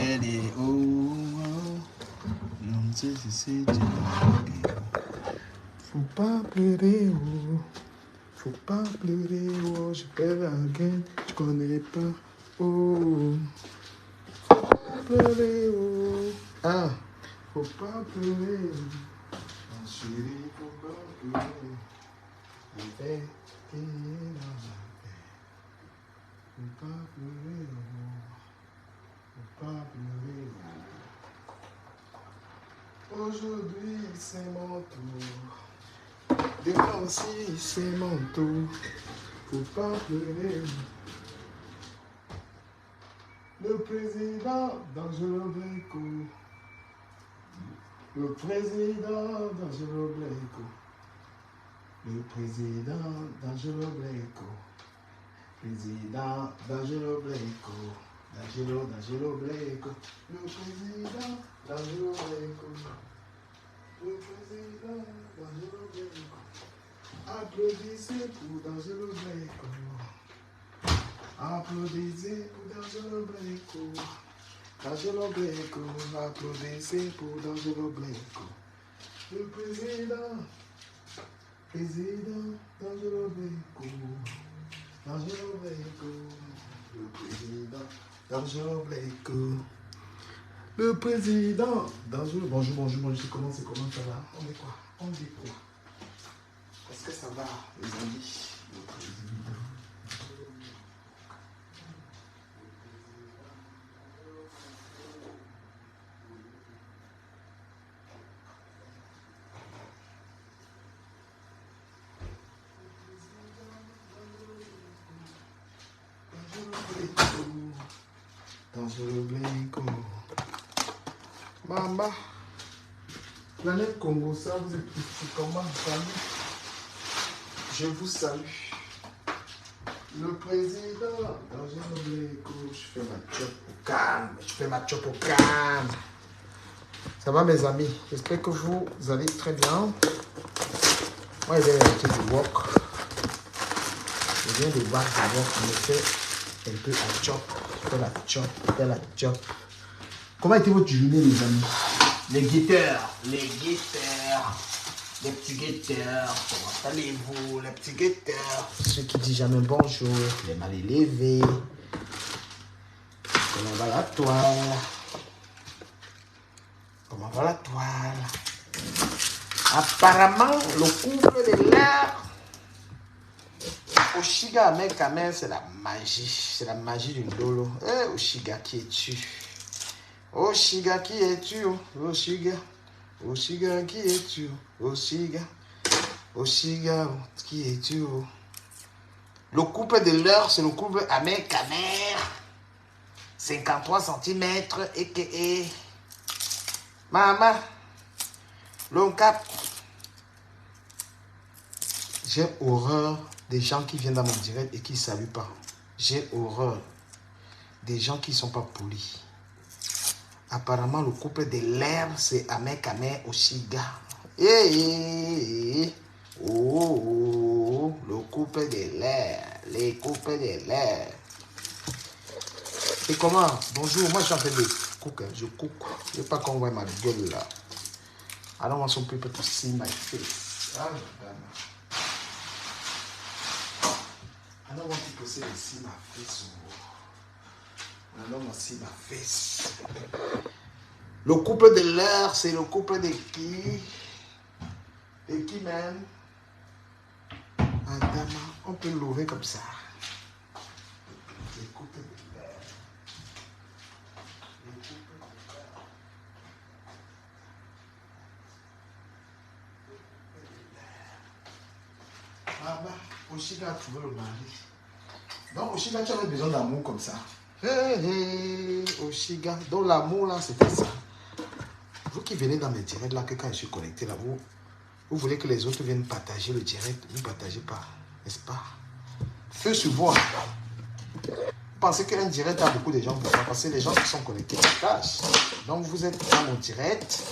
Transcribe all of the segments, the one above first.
plaider, oh, oh. Non, c'est faut pas pleurer, oh. Faut pas pleurer, oh. Je perds la gaine, je connais pas, oh. Faut pas pleurer, oh. Ah, faut pas pleurer, oh. Ma chérie, faut pas pleurer. Avec qui est dans la paix. Faut pas pleurer, oh. Faut pas pleurer, oh. Aujourd'hui, c'est mon tour. Demain aussi, c'est mon tour. Faut pas pleurer. Le président Dangereux Blanco. Le président Dangereux Blanco. Le président Dangereux Blanco. Président Dangereux Blanco. Dangereux Blanco. Le président Dangereux Blanco. Le président Dangereux Blanco. Applaudissez pour Dangereux Blanco. Applaudissez pour Dangereux Blanco. Dangereux Blanco. Applaudissez pour Dangereux Blanco. Le président Dangereux Blanco. Dangereux Blanco. Le président Dangereux Blanco. Le président Dangereux. Bonjour, comment ça va? On est quoi? Est-ce que ça va, les amis? Le président. Dangereux Blanco. Mamba. Planète Congo, ça vous êtes comment? Salut. Je vous salue. Le président Dangereux Blanco. Je fais ma chop au calme. Ça va mes amis? J'espère que vous allez très bien. Moi, je viens d'arrêter de walk. Je viens de voir de walk. Je me fais un peu la chop. Je fais la chop. Comment était votre journée, les amis? Les guetteurs. Les petits guetteurs. Comment allez-vous, les petits guetteurs? Ceux qui disent jamais bonjour, les mal élevés. Comment va la toile? Apparemment, le couple de l'air Oshiga Amekamen, c'est la magie. C'est la magie du Ndolo. Eh, Oshiga, qui es-tu? Oshiga, qui es-tu? Oshiga, qui es-tu? Oshiga, qui es-tu? Le couple de l'heure, c'est le couple Amekamer. 53 cm, a.k.a. Maman, l'on cap. J'ai horreur des gens qui viennent dans mon direct et qui ne saluent pas. J'ai horreur des gens qui ne sont pas polis. Apparemment, le couple de l'air, c'est Amekamer Oshiga. Oh, le couple de l'air. Les couples de l'air. Et comment? Bonjour, moi je suis en train de cook. Je cook. Je ne veux pas qu'on voit ma gueule là. I don't want some people to see my face. I don't want people to see my face. I don't want to see my face. Le couple de l'air, c'est le couple de qui? De qui même? Adama, on peut l'ouvrir comme ça. Le couple de l'air. Ah bah, Oshiga a trouvé le mari. Donc Oshiga, tu avais besoin d'amour comme ça. Oshiga. Donc l'amour là, c'était ça. Vous qui venez dans mes directs là, que quand je suis connecté là, vous voulez que les autres viennent partager le direct. Vous ne partagez pas, n'est-ce pas? Feu sur vous. Vous pensez qu'un direct a beaucoup de gens pour ça, parce que les gens qui sont connectés partagent. Donc vous êtes dans mon direct,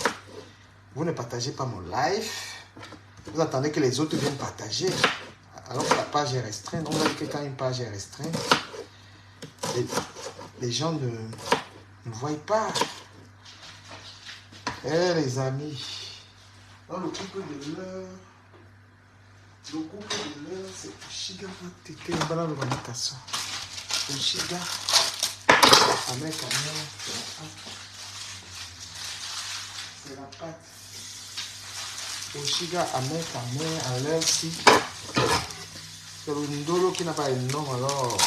vous ne partagez pas mon live, vous attendez que les autres viennent partager, alors que la page est restreinte. Donc vous avez que quand une page est restreinte, les gens Ne voyez pas. Eh les amis. Dans le couple de l'heure. Le couple de l'heure, c'est Oshiga Tete Mbala de Manikaso. Oshiga. Avec la main. C'est la pâte. Oshiga avec la main à l'air si. C'est le ndolo qui n'a pas de nom alors.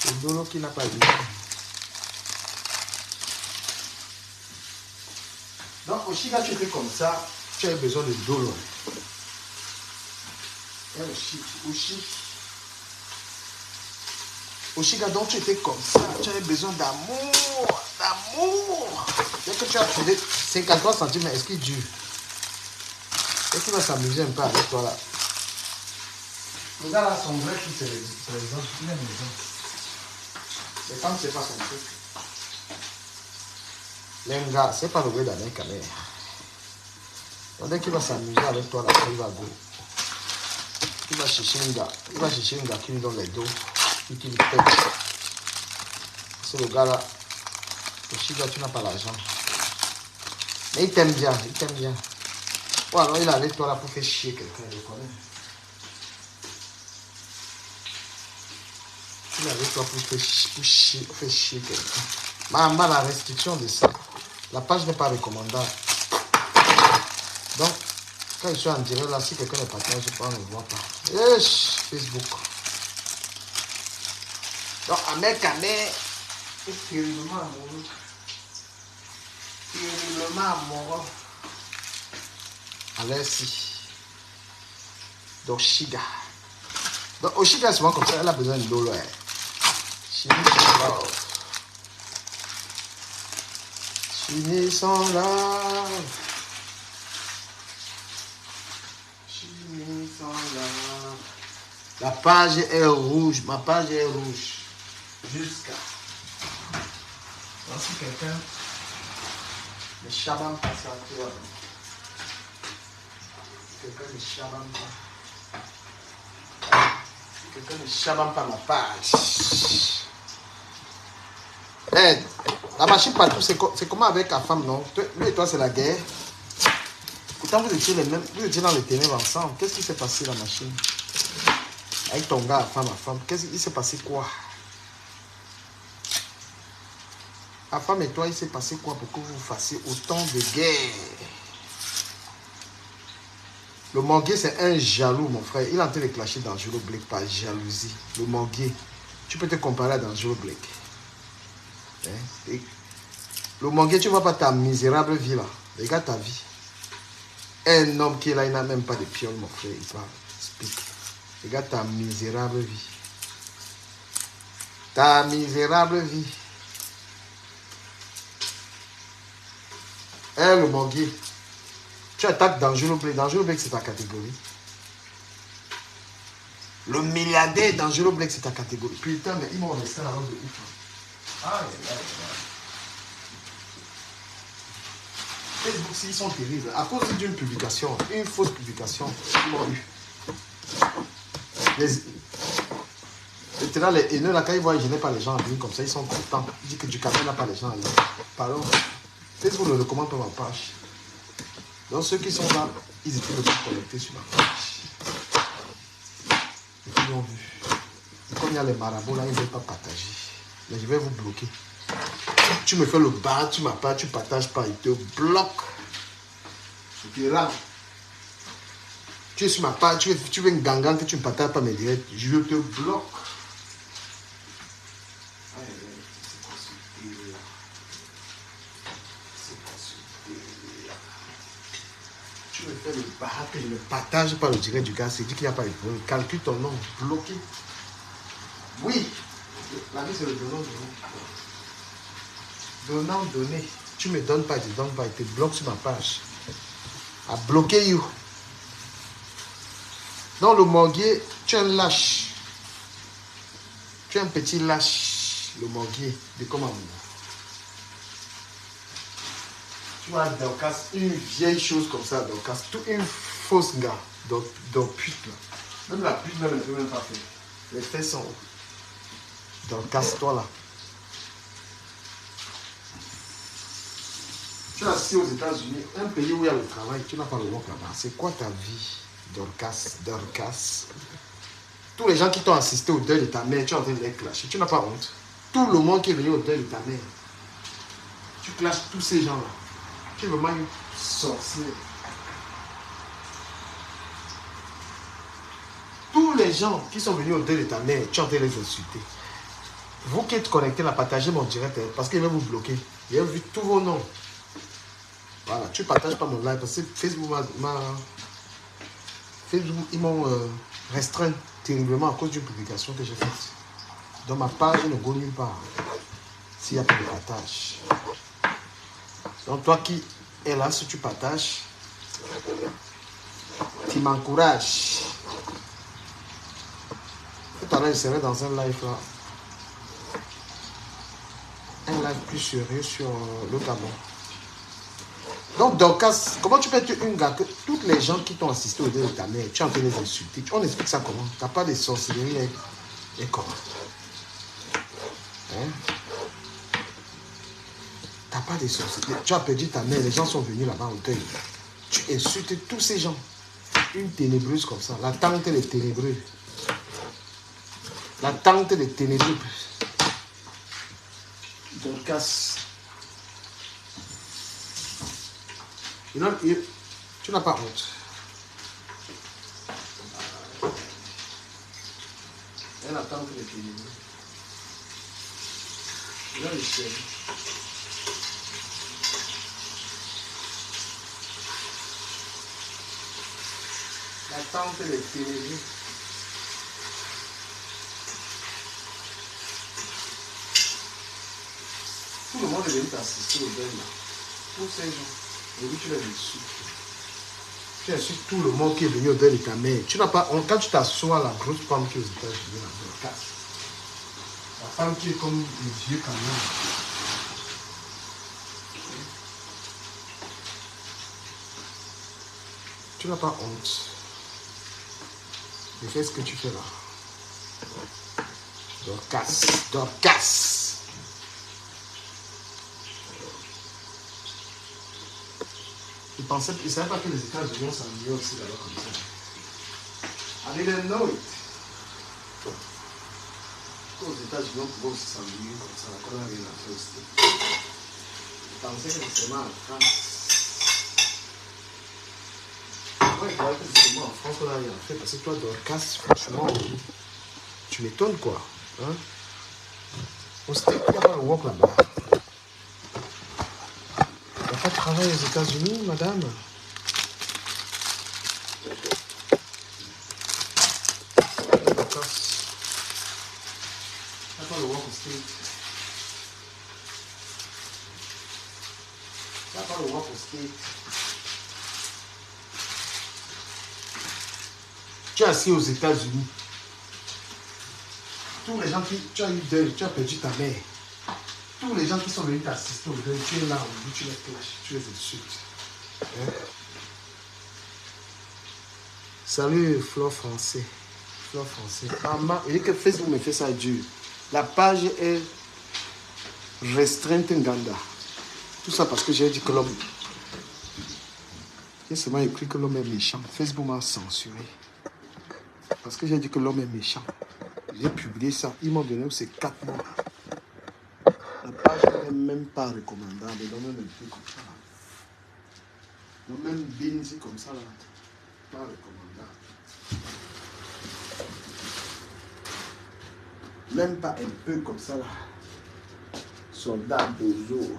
Le ndolo qui n'a pas de nom. Donc, Oshiga, tu fais comme ça, tu as besoin de dolo. Oshiga, donc tu étais comme ça, tu avais besoin d'amour, d'amour. Dès que tu as trouvé 53 cm, est-ce qu'il dure? Est-ce qu'il va s'amuser un peu avec toi là? Le gars là, son vrai truc, c'est les hommes. Il aime les hommes. Les femmes, c'est pas son truc. Les gars, c'est pas le vrai d'un mec à mère. Donc dès qu'il va s'amuser avec toi là, il va go. Il va chercher un gars. Il va chercher un gars qui lui donne les dos. Qui lui pète. C'est le gars là. Le Shiga, tu n'as pas l'argent. Mais il t'aime bien, il t'aime bien. Ou alors il est avec toi là pour faire chier quelqu'un, je connais. Il est avec toi pour faire chier quelqu'un. Maman, la restriction de ça. La page n'est pas recommandable. Donc, quand je suis en direct là, si quelqu'un ne partage, je ne le vois pas. Facebook. Donc, un mec est terriblement amoureux. Terriblement amoureux. Allez-y. Donc, Shiga. Donc, Oshiga, souvent comme ça, elle a besoin de l'eau. She needs some love. She needs some love. La page est rouge. Ma page est rouge. Jusqu'à. Donc, si quelqu'un ne chabam pas ça, tu vois. Quelqu'un ne chabam pas. Quelqu'un ne chabam pas ma page. Hey, la machine partout, c'est comment avec ta femme, non? Lui et toi, c'est la guerre. Pourtant, vous étiez les mêmes, vous étiez dans les ténèbres ensemble. Qu'est-ce qui s'est passé, la machine? Avec ton gars, femme à femme, qu'est-ce qui s'est passé quoi? La femme et toi, il s'est passé quoi pour que vous fassiez autant de guerre? Le manguier, c'est un jaloux, mon frère. Il est en train de clasher Dangereux Blake par jalousie. Le manguier, tu peux te comparer à Dangereux Blake. Le manguier, tu ne vois pas ta misérable vie là. Regarde ta vie. Un homme qui est là, il n'a même pas de piole, mon frère. Il parle. Speak. Regarde ta misérable vie. Ta misérable vie. Le manguier. Tu attaques Dangereux Blake. Dangereux Blake, c'est ta catégorie. Le milliardaire Dangereux Blake, c'est ta catégorie. Putain, mais ils m'ont resté la robe de ouf. Ah, Facebook, ils sont terribles. À cause d'une publication, une fausse publication, ils m'ont eu. Les haineux, là, quand ils voient que je n'ai pas les gens en ligne comme ça, ils sont contents. Ils disent que du café n'a pas les gens en ligne. Pardon. Facebook ne le recommande pas ma page. Donc ceux qui sont là, ils étaient aussi connectés sur ma page. Et ils l'ont vu. Et comme il y a les marabouts là, ils ne veulent pas partager. Mais je vais vous bloquer. Tu me fais le bar, tu m'as pas, tu partages pas, il te bloque. Tu es là. Tu es sur ma page, tu veux une gangan que tu ne partages pas mes directs, je te bloque. Tu me fais le bar que je ne partage pas le direct du gars, c'est dit qu'il n'y a pas de problème. Calcule ton nom, bloqué. Oui, la vie c'est le donnant donné. Donnant donné. Tu me donnes pas, je te donne pas, il te bloque sur ma page. À bloquer you. Dans le manguier, tu es un lâche. Tu es un petit lâche, le manguier de comment. Tu vois, Dorcas, une vieille chose comme ça, Dorcas, tout une fausse gars, donc pute là. Même la pute même, elle ne peut même pas faire. Les faits sont où? Dorcas, toi là. Tu es assis aux États-Unis, un pays où il y a le travail, tu n'as pas le work là-bas. C'est quoi ta vie, Dorcas? Tous les gens qui t'ont assisté au deuil de ta mère, tu es en train de les clasher. Tu n'as pas honte. Tout le monde qui est venu au deuil de ta mère, tu clashes tous ces gens-là. Tu es vraiment une sorcière. Tous les gens qui sont venus au deuil de ta mère, tu es en train de les insulter. Vous qui êtes connectés, là, partagez mon direct parce qu'il va vous bloquer. Il a vu tous vos noms. Voilà, tu ne partages pas mon live parce que Facebook ils m'ont restreint terriblement à cause d'une publication que j'ai faite. Donc ma page ne vaut nulle part s'il n'y a pas de partage. Donc toi qui es là, si tu partages, tu m'encourages. Tout à l'heure, je serai dans un live là. Un live plus sérieux sur le Gabon. Donc, Dorcas, comment tu peux être une gars que toutes les gens qui t'ont assisté au deuil de ta mère, tu es en train de les insulter. On explique ça comment? Tu n'as pas de sorcellerie et comment? Hein? Tu n'as pas de sorcellerie. Tu as perdu ta mère, les gens sont venus là-bas au deuil. Tu insultes tous ces gens. Une ténébreuse comme ça. La tante des ténébreux. La tante des ténébreux. Dorcas. Tu n'as pas honte. Elle attend que les ténébreux. Là, le ciel. La tante des ténébreux. Tout le monde est venu t'assister au deuil là. Tous ces gens. Et oui, tu les insultes. Tu insultes tout le monde qui est venu au deuil de ta mère. Tu n'as pas. Quand tu t'assois, la grosse femme qui est aux États-Unis, la casse. La femme qui est comme les vieux camions. Tu n'as pas honte de faire ce que tu fais là. Dorcas. Il ne savait pas que les États-Unis s'ennuyaient aussi là-bas comme ça. I didn't know it. Aux États-Unis, on pouvait aussi s'ennuyer comme ça, qu'on n'a rien à faire aussi. Je pensais que c'était seulement en France. Moi, je croyais que c'était seulement en France qu'on n'a rien à faire. Parce que toi, Dorcas, franchement, tu m'étonnes quoi. Hein? Au States, il n'y a pas le work là-bas. Il n'y a pas de travail aux États-Unis, madame. Le work au States. Ça pas le work au States. Tu es assis aux États-Unis. Tous les gens qui. Tu as eu deuil, tu as perdu ta mère. Tous les gens qui sont venus t'assister au deuil, tu es là, tu les clashes, tu les insultes. Hein? Salut, Flore Français. Flore Français. Maman, il dit que Facebook me fait ça dur. La page est restreinte Nganda. Tout ça parce que j'ai dit que l'homme. J'ai seulement écrit que l'homme est méchant. Facebook m'a censuré. Parce que j'ai dit que l'homme est méchant. J'ai publié ça. Ils m'ont donné ces 4 mois. La page n'est même pas recommandable. Donc même un peu comme ça. Donc même Binzi comme ça là. Pas recommandable. Même pas un peu comme ça là. Soldat Bozo.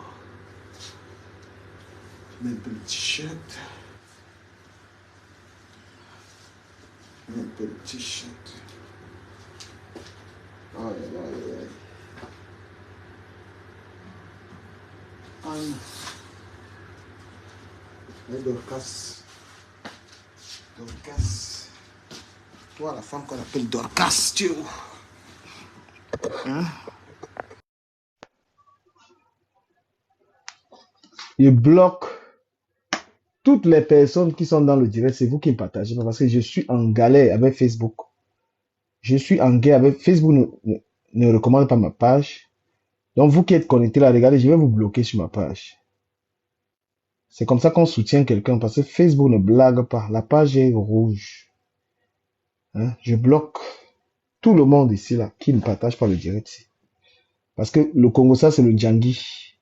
Même un peu le t-shirt. Un peu le t-shirt. Aïe, aïe, aïe. Anne. Mais Dorcas. Toi, la femme qu'on appelle Dorcas, tu es où? Hein? Je bloque toutes les personnes qui sont dans le direct. C'est vous qui me partagez. Parce que je suis en galère avec Facebook. Je suis en guerre avec Facebook. Ne recommande pas ma page. Donc, vous qui êtes connectés là, regardez, je vais vous bloquer sur ma page. C'est comme ça qu'on soutient quelqu'un parce que Facebook ne blague pas. La page est rouge. Hein. Je bloque tout le monde ici là qui ne partage pas le direct. Parce que le Congo, ça, c'est le Djangi.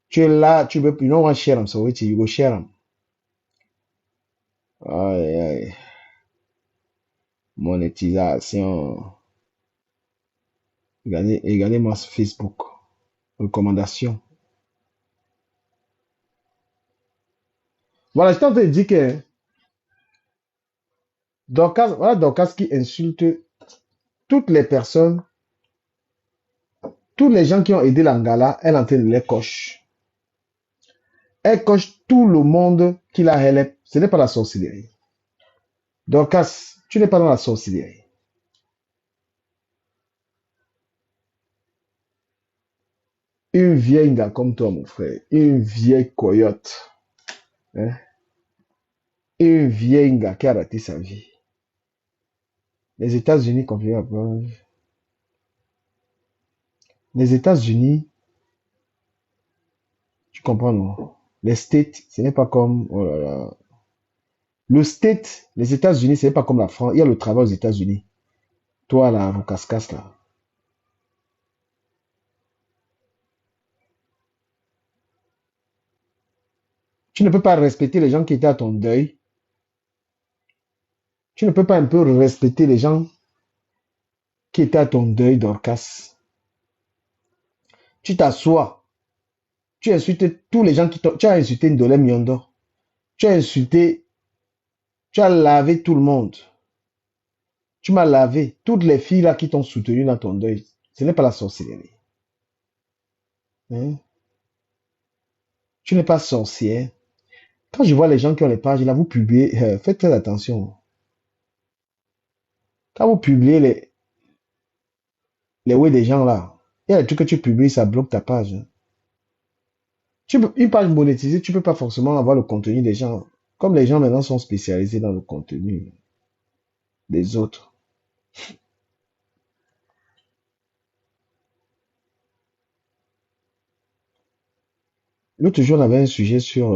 Tu es là, tu veux, you don't want to share them, so wait, you go share them. Aïe, aïe. Monétisation. Regardez-moi sur Facebook. Recommandation. Voilà, je t'en train de dire que Dorcas, voilà Dorcas qui insulte toutes les personnes, tous les gens qui ont aidé l'Angala, elle est en train de les coche. Elle coche tout le monde qui la help. Ce n'est pas la sorcellerie. Dorcas, tu n'es pas dans la sorcellerie. Une vieille gars comme toi, mon frère. Une vieille coyote. Hein? Une vieille gars qui a raté sa vie. Les États-Unis, les États-Unis, tu comprends, non? Les States, ce n'est pas comme, oh là là. Le State, les États-Unis, ce n'est pas comme la France. Il y a le travail aux États-Unis. Toi, là, vos casse là. Tu ne peux pas respecter les gens qui étaient à ton deuil. Tu ne peux pas un peu respecter les gens qui étaient à ton deuil, Dorcas. Tu t'assois. Tu insultes tous les gens qui t'ont. Tu as insulté Ndolem Miondo. Tu as insulté. Tu as lavé tout le monde. Tu m'as lavé. Toutes les filles là qui t'ont soutenu dans ton deuil. Ce n'est pas la sorcellerie. Hein? Tu n'es pas sorcier. Quand je vois les gens qui ont les pages là, vous publiez. Faites très attention. Quand vous publiez les ouais des gens là, il y a des trucs que tu publies, ça bloque ta page. Hein. Une page monétisée, tu peux pas forcément avoir le contenu des gens. Comme les gens maintenant sont spécialisés dans le contenu des autres. L'autre jour, on avait un sujet sur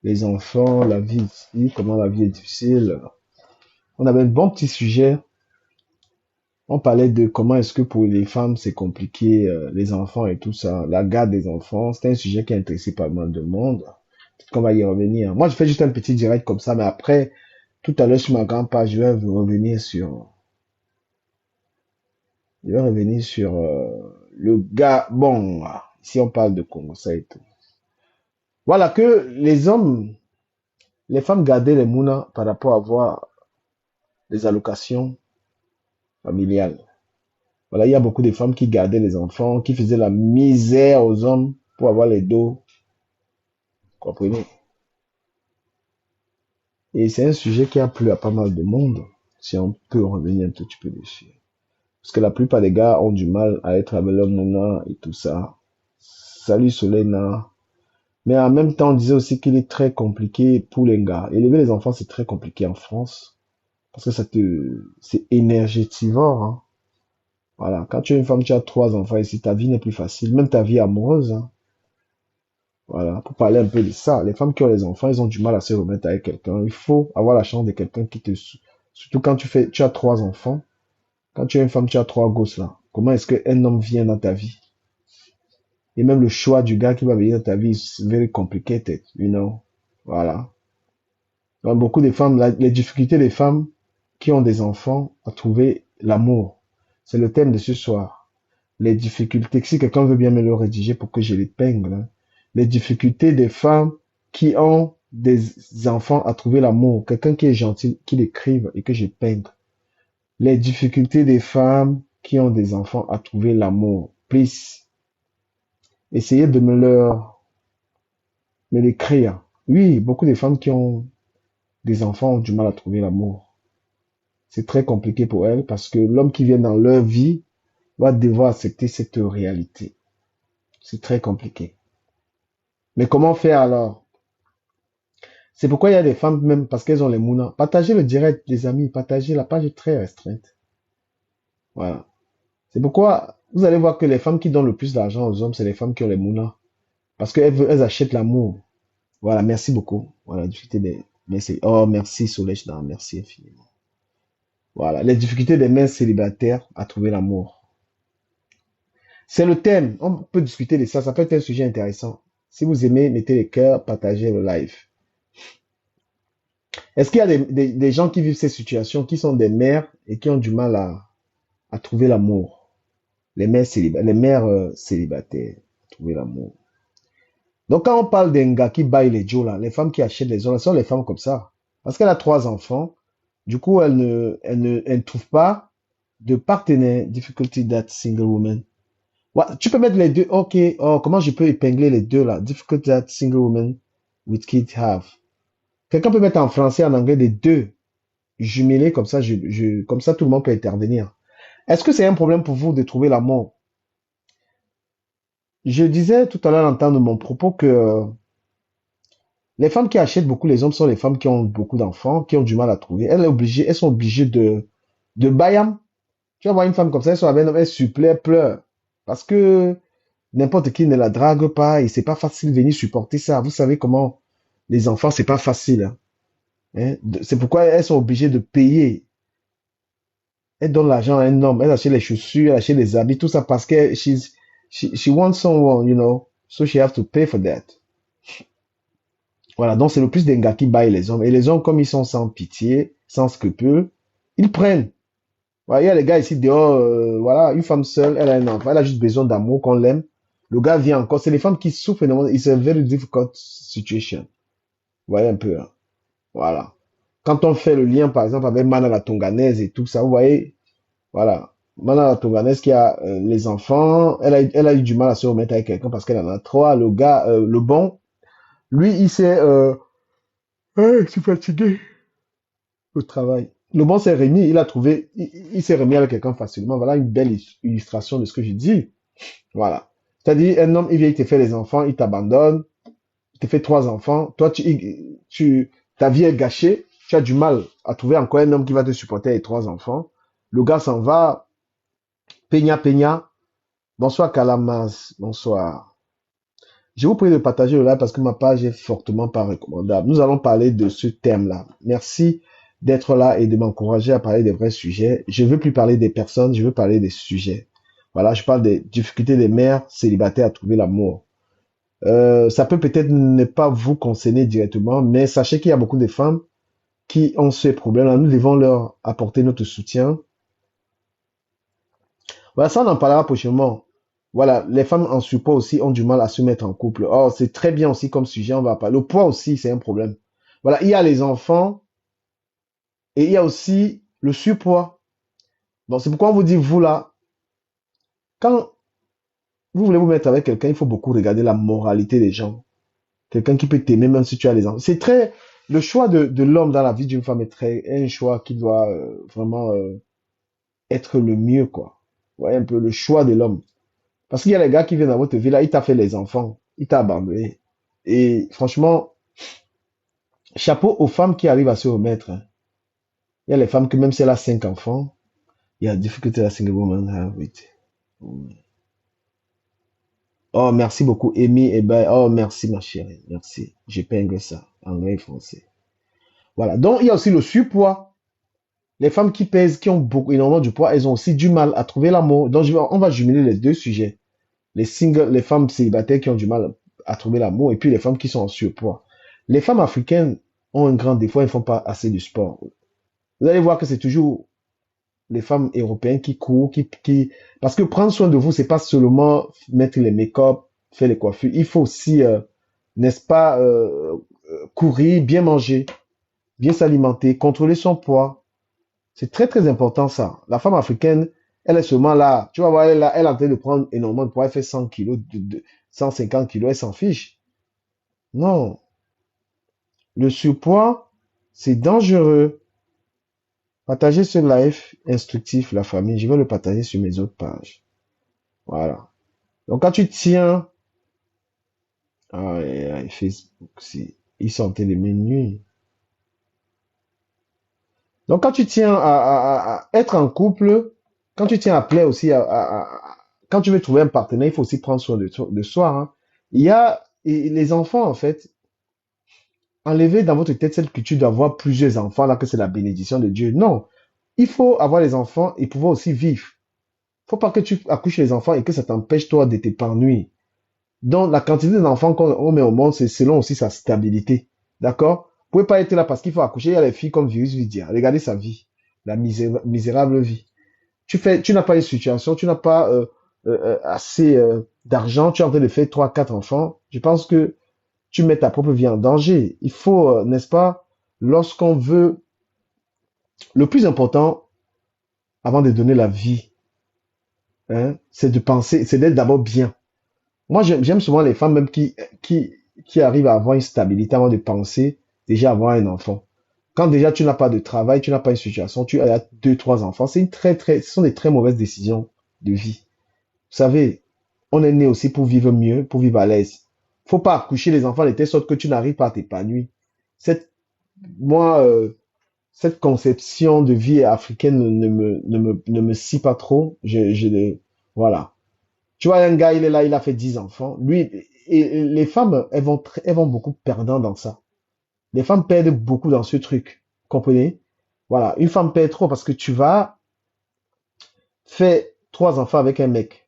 les enfants, la vie ici, comment la vie est difficile. On avait un bon petit sujet. On parlait de comment est-ce que pour les femmes c'est compliqué, les enfants et tout ça, la garde des enfants. C'était un sujet qui a intéressé pas mal de monde. Peut-être qu'on va y revenir. Moi, je fais juste un petit direct comme ça, mais après, tout à l'heure sur ma grande page, je vais revenir sur le Gabon. Si on parle de Congo, ça et tout. Voilà que les hommes, les femmes gardaient les mounas par rapport à avoir des allocations familiales. Voilà, il y a beaucoup de femmes qui gardaient les enfants, qui faisaient la misère aux hommes pour avoir les dos. Comprenez? Et c'est un sujet qui a plu à pas mal de monde, si on peut revenir un tout petit peu dessus. Parce que la plupart des gars ont du mal à être avec leur mouna et tout ça. Salut Solena. Mais en même temps, on disait aussi qu'il est très compliqué pour les gars. Élever les enfants, c'est très compliqué en France. Parce que c'est énergétivore, hein. Voilà. Quand tu es une femme, tu as 3 enfants ici, ta vie n'est plus facile. Même ta vie amoureuse, hein. Voilà. Pour parler un peu de ça, les femmes qui ont les enfants, elles ont du mal à se remettre avec quelqu'un. Il faut avoir la chance de quelqu'un qui te, surtout quand tu as 3 enfants. Quand tu es une femme, tu as 3 gosses là. Comment est-ce qu'un homme vient dans ta vie? Et même le choix du gars qui va venir dans ta vie is very complicated, you know. Voilà. Donc, beaucoup de femmes, les difficultés des femmes qui ont des enfants à trouver l'amour. C'est le thème de ce soir. Les difficultés, si quelqu'un veut bien me le rédiger pour que je l'épingle, hein. Les difficultés des femmes qui ont des enfants à trouver l'amour. Quelqu'un qui est gentil, qui l'écrive et que j'épingle. Les difficultés des femmes qui ont des enfants à trouver l'amour. Please, essayez de me l'écrire. Oui, beaucoup de femmes qui ont des enfants ont du mal à trouver l'amour. C'est très compliqué pour elles parce que l'homme qui vient dans leur vie va devoir accepter cette réalité. C'est très compliqué. Mais comment faire alors? C'est pourquoi il y a des femmes, même parce qu'elles ont les mounas. Partagez le direct, les amis. Partagez, la page est très restreinte. Voilà. C'est pourquoi Vous allez voir que les femmes qui donnent le plus d'argent aux hommes, c'est les femmes qui ont les mounas. Parce qu'elles achètent l'amour. Voilà, merci beaucoup. Voilà, difficulté des... Merci. Oh, merci Soleil, non, merci infiniment. Voilà, les difficultés des mères célibataires à trouver l'amour. C'est le thème. On peut discuter de ça. Ça peut être un sujet intéressant. Si vous aimez, mettez les cœurs, partagez le live. Est-ce qu'il y a des gens qui vivent ces situations, qui sont des mères et qui ont du mal à trouver l'amour? Les mères célibataires, à trouver l'amour. Donc, quand on parle d'un gars qui baille les Joe, là, les femmes qui achètent les hommes, ce sont les femmes comme ça. Parce qu'elle a 3 enfants. Du coup, elle ne trouve pas de partenaire. Difficulty that single woman. Ouais, tu peux mettre les deux. Ok. Oh, comment je peux épingler les deux là? Difficulty that single woman with kids have. Quelqu'un peut mettre en français, en anglais, les deux jumelés, comme ça, comme ça, tout le monde peut intervenir. Est-ce que c'est un problème pour vous de trouver l'amour? Je disais tout à l'heure en temps de mon propos que les femmes qui achètent beaucoup les hommes sont les femmes qui ont beaucoup d'enfants, qui ont du mal à trouver. Elles sont obligées de bayam. Tu vas voir une femme comme ça, elle soit avec un homme, elle supplée, elle pleure. Parce que n'importe qui ne la drague pas et c'est pas facile de venir supporter ça. Vous savez comment les enfants, c'est pas facile, hein. C'est pourquoi elles sont obligées de payer. Elles donnent l'argent à un homme, elles achètent les chaussures, elles achètent les habits, tout ça parce que she wants someone, you know, so she have to pay for that. Voilà, donc c'est le plus des gars qui baillent les hommes. Et les hommes, comme ils sont sans pitié, sans scrupule, ils prennent. Voilà, il y a les gars ici dehors, voilà, une femme seule, elle a un enfant, elle a juste besoin d'amour, qu'on l'aime. Le gars vient encore. C'est les femmes qui souffrent énormément. It's a very difficult situation. Vous voyez un peu, hein. Voilà. Quand on fait le lien, par exemple, avec Mana la Tonganaise et tout ça, vous voyez, voilà. Mana la Tonganaise qui a les enfants, elle a eu du mal à se remettre avec quelqu'un parce qu'elle en a trois. Le gars, le bon, lui, il s'est... je suis fatigué au travail. Le bon s'est remis, il a trouvé, il s'est remis avec quelqu'un facilement. Voilà une belle illustration de ce que je dis. Voilà. C'est-à-dire, un homme, il vient, il te fait les enfants, il t'abandonne, il te fait 3 enfants. Toi, ta vie est gâchée. Tu as du mal à trouver encore un homme qui va te supporter les 3 enfants. Le gars s'en va. Peña, Peña. Bonsoir, Calamas. Bonsoir. Je vous prie de partager le live parce que ma page est fortement pas recommandable. Nous allons parler de ce thème-là. Merci d'être là et de m'encourager à parler des vrais sujets. Je veux plus parler des personnes, je veux parler des sujets. Voilà, je parle des difficultés des mères célibataires à trouver l'amour. Ça peut peut-être ne pas vous concerner directement, mais sachez qu'il y a beaucoup de femmes qui ont ces problèmes-là. Nous devons leur apporter notre soutien. Voilà, ça on en parlera prochainement. Voilà, les femmes en surpoids aussi ont du mal à se mettre en couple. Oh, c'est très bien aussi comme sujet, on va parler. Le poids aussi, c'est un problème. Voilà, il y a les enfants et il y a aussi le surpoids. Donc c'est pourquoi on vous dit, vous là, quand vous voulez vous mettre avec quelqu'un, il faut beaucoup regarder la moralité des gens. Quelqu'un qui peut t'aimer même si tu as les enfants. C'est très... Le choix de l'homme dans la vie d'une femme est un choix qui doit vraiment être le mieux, quoi. Vous voyez un peu le choix de l'homme. Parce qu'il y a les gars qui viennent dans votre vie, là, il t'a fait les enfants, il t'a abandonné. Et franchement, chapeau aux femmes qui arrivent à se remettre, hein. Il y a les femmes que même si elle a 5 enfants, il y a difficulté à single woman have with. Oh, merci beaucoup, Amy. Eh ben, oh, merci, ma chérie. Merci. J'épingle ça, anglais et français. Voilà. Donc, il y a aussi le surpoids. Les femmes qui pèsent, qui ont beaucoup, énormément de poids, elles ont aussi du mal à trouver l'amour. Donc, on va jumeler les deux sujets. Les singles, les femmes célibataires qui ont du mal à trouver l'amour, et puis les femmes qui sont en surpoids. Les femmes africaines ont un grand défaut, elles ne font pas assez de sport. Vous allez voir que c'est toujours les femmes européennes qui courent, parce que prendre soin de vous, c'est pas seulement mettre les make-up, faire les coiffures. Il faut aussi, n'est-ce pas, courir, bien manger, bien s'alimenter, contrôler son poids. C'est très, très important, ça. La femme africaine, elle est seulement là. Tu vas voir, elle est là, elle est en train de prendre énormément de poids. Elle fait 100 kilos, 150 kilos, elle s'en fiche. Non. Le surpoids, c'est dangereux. Partagez ce live instructif, la famille. Je vais le partager sur mes autres pages. Voilà. Donc, quand tu tiens, Facebook, ils sont en train de minuit. Donc, quand tu tiens à être en couple, quand tu tiens à plaire aussi, quand tu veux trouver un partenaire, il faut aussi prendre soin de soi, hein. Il y a et les enfants, en fait, enlevez dans votre tête celle que tu dois avoir plusieurs enfants, là, que c'est la bénédiction de Dieu. Non. Il faut avoir les enfants et pouvoir aussi vivre. Faut pas que tu accouches les enfants et que ça t'empêche, toi, de t'épanouir. Donc, la quantité d'enfants qu'on met au monde, c'est selon aussi sa stabilité. D'accord? Vous pouvez pas être là parce qu'il faut accoucher. Il y a les filles comme Virus Vidia. Regardez sa vie. La misérable vie. Tu n'as pas une situation, tu n'as pas assez d'argent, tu es en train de faire 3 4 enfants. Je pense que tu mets ta propre vie en danger. Il faut, n'est-ce pas, lorsqu'on veut, le plus important, avant de donner la vie, hein, c'est de penser, c'est d'être d'abord bien. Moi, j'aime souvent les femmes même qui arrivent à avoir une stabilité avant de penser déjà avoir un enfant. Quand déjà tu n'as pas de travail, tu n'as pas une situation, tu as 2 3 enfants, ce sont des très mauvaises décisions de vie. Vous savez, on est né aussi pour vivre mieux, pour vivre à l'aise. Faut pas accoucher les enfants de telle sorte que tu n'arrives pas à t'épanouir. Cette, moi, cette conception de vie africaine ne me scie pas trop. Voilà. Tu vois, un gars, il est là, il a fait 10 enfants. Lui, et les femmes, elles vont beaucoup perdant dans ça. Les femmes perdent beaucoup dans ce truc. Comprenez? Voilà. Une femme perd trop parce que tu vas faire 3 enfants avec un mec.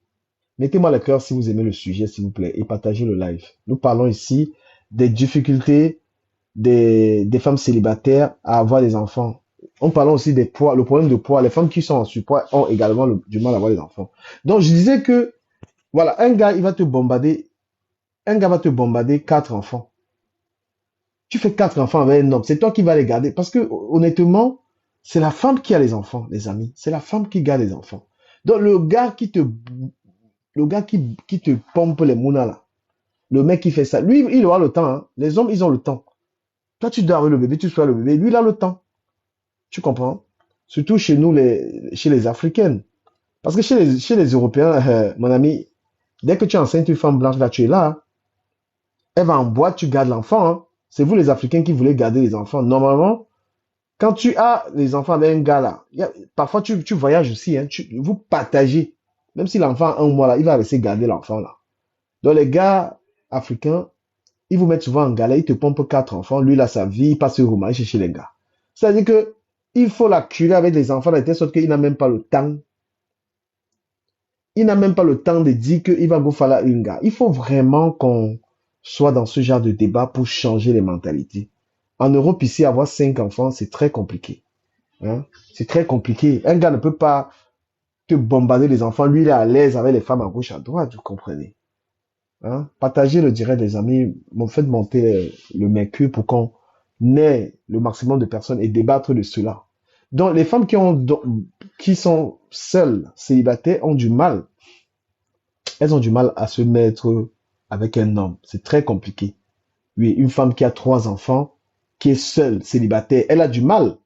Mettez-moi le cœur si vous aimez le sujet, s'il vous plaît, et partagez le live. Nous parlons ici des difficultés des femmes célibataires à avoir des enfants. On parle aussi des poids, le problème de poids. Les femmes qui sont en surpoids ont également du mal à avoir des enfants. Donc, je disais que, voilà, un gars va te bombarder 4 enfants. Tu fais 4 enfants avec un homme, c'est toi qui vas les garder. Parce que, honnêtement, c'est la femme qui a les enfants, les amis. C'est la femme qui garde les enfants. Donc, le gars qui te pompe les mounas là, le mec qui fait ça, lui, il aura le temps, hein. Les hommes, ils ont le temps. Toi, tu dors avec le bébé, tu sois le bébé, lui, il a le temps. Tu comprends? Surtout chez nous, chez les Africaines. Parce que chez les Européens, mon ami, dès que tu es enceinte une femme blanche, là, tu es là, hein. Elle va en boîte, tu gardes l'enfant, hein. C'est vous les Africains qui voulez garder les enfants. Normalement, quand tu as les enfants avec un gars là, parfois tu voyages aussi, hein, vous partagez. Même si l'enfant a un mois là, il va laisser garder l'enfant là. Donc les gars africains, ils vous mettent souvent en galère, ils te pompent 4 enfants, lui il a sa vie, il passe au roman chez les gars. C'est-à-dire que il faut la curer avec les enfants de telle sorte qu'il n'a même pas le temps. Il n'a même pas le temps de dire qu'il va vous falloir une gars. Il faut vraiment qu'on soit dans ce genre de débat pour changer les mentalités. En Europe, ici, avoir 5 enfants, c'est très compliqué, hein. C'est très compliqué. Un gars ne peut pas te bombarder les enfants. Lui, il est à l'aise avec les femmes à gauche, à droite, vous comprenez, hein. Partagez le direct, les amis. Faites monter le mercure pour qu'on ait le maximum de personnes et débattre de cela. Donc, les femmes qui sont seules, célibataires, ont du mal. Elles ont du mal à se mettre avec un homme. C'est très compliqué. Oui, une femme qui a 3 enfants, qui est seule, célibataire, elle a du mal.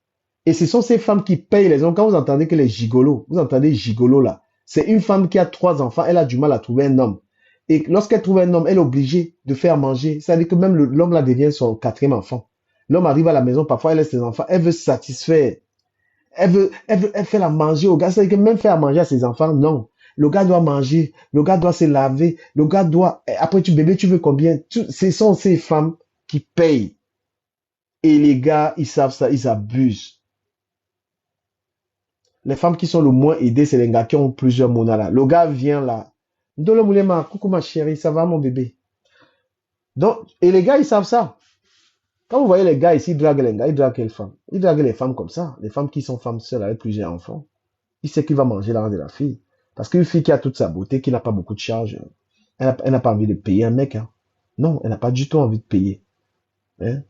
Et ce sont ces femmes qui payent les hommes. Quand vous entendez que les gigolos, vous entendez gigolo là, c'est une femme qui a 3 enfants, elle a du mal à trouver un homme. Et lorsqu'elle trouve un homme, elle est obligée de faire manger. C'est-à-dire que même l'homme là devient son 4e enfant. L'homme arrive à la maison, parfois elle laisse ses enfants, elle veut satisfaire. Elle fait la manger au gars. C'est-à-dire que même faire manger à ses enfants, non. Le gars doit manger, le gars doit se laver, le gars doit... Après, bébé, tu veux combien? Ce sont ces femmes qui payent. Et les gars, ils savent ça, ils abusent. Les femmes qui sont le moins aidées, c'est les gars qui ont plusieurs monnaies là. Le gars vient là. Ndolo Moulema, coucou ma chérie, ça va mon bébé? Donc, et les gars, ils savent ça. Quand vous voyez les gars ici, ils draguent les gars, ils draguent quelles femmes? Ils draguent les femmes comme ça. Les femmes qui sont femmes seules avec plusieurs enfants. Il sait qu'il va manger l'argent de la fille. Parce qu'une fille qui a toute sa beauté, qui n'a pas beaucoup de charges, elle n'a pas envie de payer un mec, hein. Non, elle n'a pas du tout envie de payer, hein.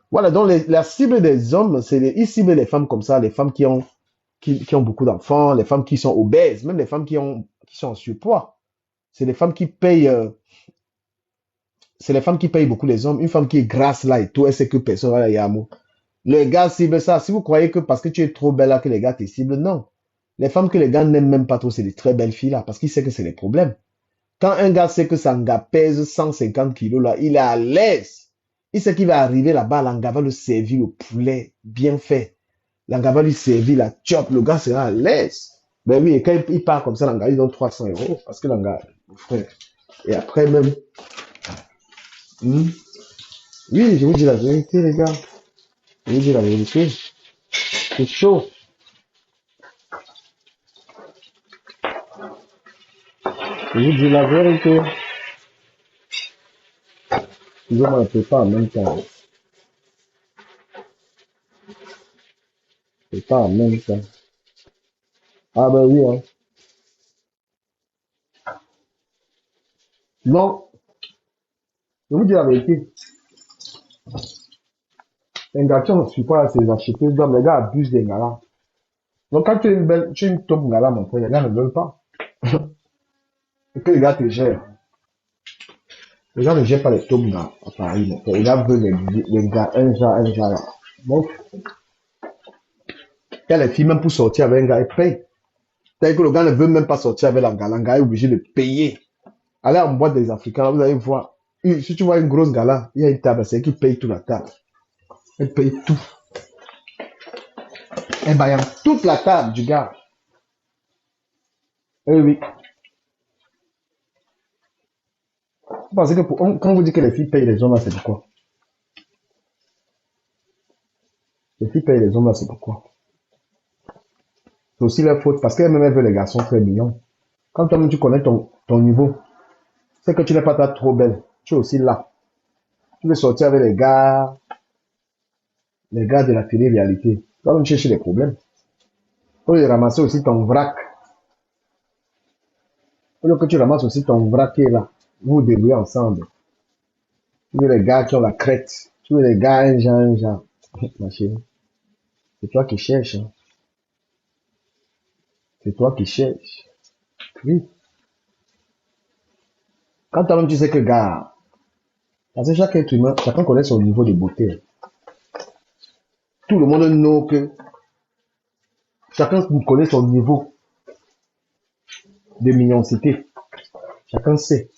Voilà, donc la cible des hommes, ils ciblent les femmes comme ça, les femmes qui ont beaucoup d'enfants, les femmes qui sont obèses, même les femmes qui sont en surpoids. C'est les femmes qui payent, c'est les femmes qui payent beaucoup les hommes. Une femme qui est grasse là et tout, elle sait que personne va y amour. Les gars ciblent ça. Si vous croyez que parce que tu es trop belle là que les gars te ciblent, non. Les femmes que les gars n'aiment même pas trop, c'est des très belles filles là, parce qu'ils savent que c'est les problèmes. Quand un gars sait que son gars pèse 150 kilos là, il est à l'aise. Il sait qu'il va arriver là-bas, l'anga va lui servir le poulet bien fait. L'anga va lui servir la chop, le gars sera à l'aise. Ben oui, et quand il part comme ça, l'anga, ils donnent 300 € parce que l'anga, mon frère. Et après même, hmm, oui, je vous dis la vérité, les gars. Je vous dis la vérité. C'est chaud. Je vous dis la vérité. Excusez-moi, je ne peux pas en même temps. Je ne peux pas en même temps. Ah ben oui, hein. Non, je vous dis la vérité. Un gars qui ne suit pas ses acheteurs d'hommes, les gars abusent des gars là. Donc quand tu es une belle, tu es une top gars là, mon frère, les gars ne veulent pas. Et que les gars te gèrent. Les gens ne gèrent pas les top gars à Paris, mon frère. Les gars veulent les gars, un genre là. Donc, il y a les filles même pour sortir avec un gars, ils payent. C'est-à-dire que le gars ne veut même pas sortir avec l'anga est obligé de payer. Allez en boîte des Africains, vous allez voir. Si tu vois une grosse gala, il y a une table, c'est qui paye toute la table. Elle paye tout. Elle baille toute la table du gars. Eh oui. Vous pensez que quand vous dites que les filles payent les hommes là, c'est pourquoi? Les filles payent les hommes là, c'est pourquoi? C'est aussi leur faute parce qu'elles-mêmes elles veulent les garçons très mignons. Quand toi-même tu connais ton niveau, c'est que tu n'es pas trop belle. Tu es aussi là. Tu veux sortir avec les gars de la télé-réalité. Toi-même tu cherches les problèmes. Au lieu de ramasser aussi ton vrac. Au lieu que tu ramasses aussi ton vrac qui est là. Vous vous débrouillez ensemble. Tu veux les gars qui ont la crête. Tu veux les gars un genre, un genre. Ma chérie, c'est toi qui cherches. Hein. C'est toi qui cherches. Oui. Quand toi-même tu sais que gars, parce que chaque être humain, chacun connaît son niveau de beauté. Tout le monde knows que chacun connaît son niveau de mignoncité. Chacun sait.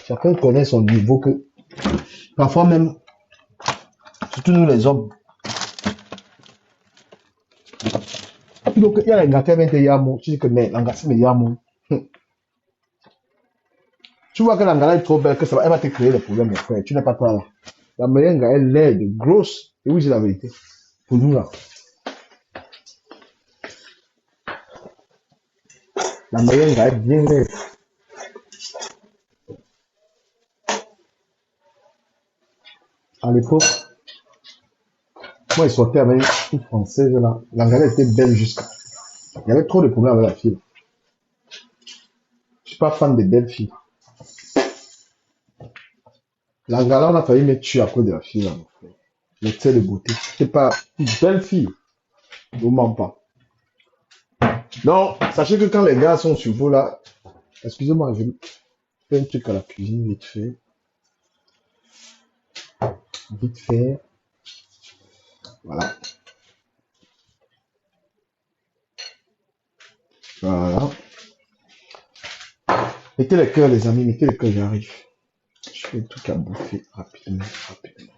Chacun connaît son niveau que parfois même, surtout nous les hommes. Donc il y a les gars qui viennent te yamo. Tu dis que mais l'anga c'est me yamo. Tu vois que l'anga est trop belle que ça va, elle va te créer des problèmes, mon frère. Tu n'es pas toi là. La meilleure gars, elle est laide, grosse. Et oui, j'ai la vérité. Pour nous là. La meilleure gars est bien laide. À l'époque, moi, je sortais avec une française là. L'anga était belle jusqu'à. Il y avait trop de problèmes avec la fille. Je suis pas fan des belles filles. L'anga là, on a failli me tuer à cause de la fille là, mon frère. L'excès de beauté. C'est pas une belle fille. Ne vous mens pas. Non, sachez que quand les gars sont sur vous là, excusez-moi, je fais un truc à la cuisine vite fait. Vite fait. Voilà. Voilà. Mettez le cœur, les amis, mettez le cœur, j'arrive. Je fais un truc à bouffer rapidement, rapidement,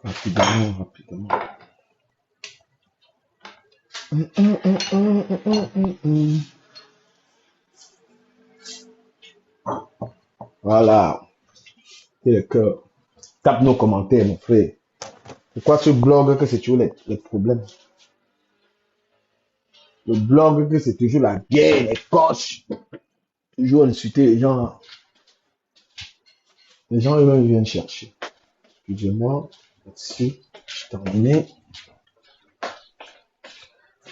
rapidement, rapidement, rapidement. Voilà. Mettez le cœur. Tape nos commentaires, mon frère. Pourquoi ce blog que c'est toujours les problèmes? Le blog que c'est toujours la guerre, les coches. Toujours insulter les gens là. Les gens eux-mêmes viennent chercher. Excusez-moi. Merci. Je terminé.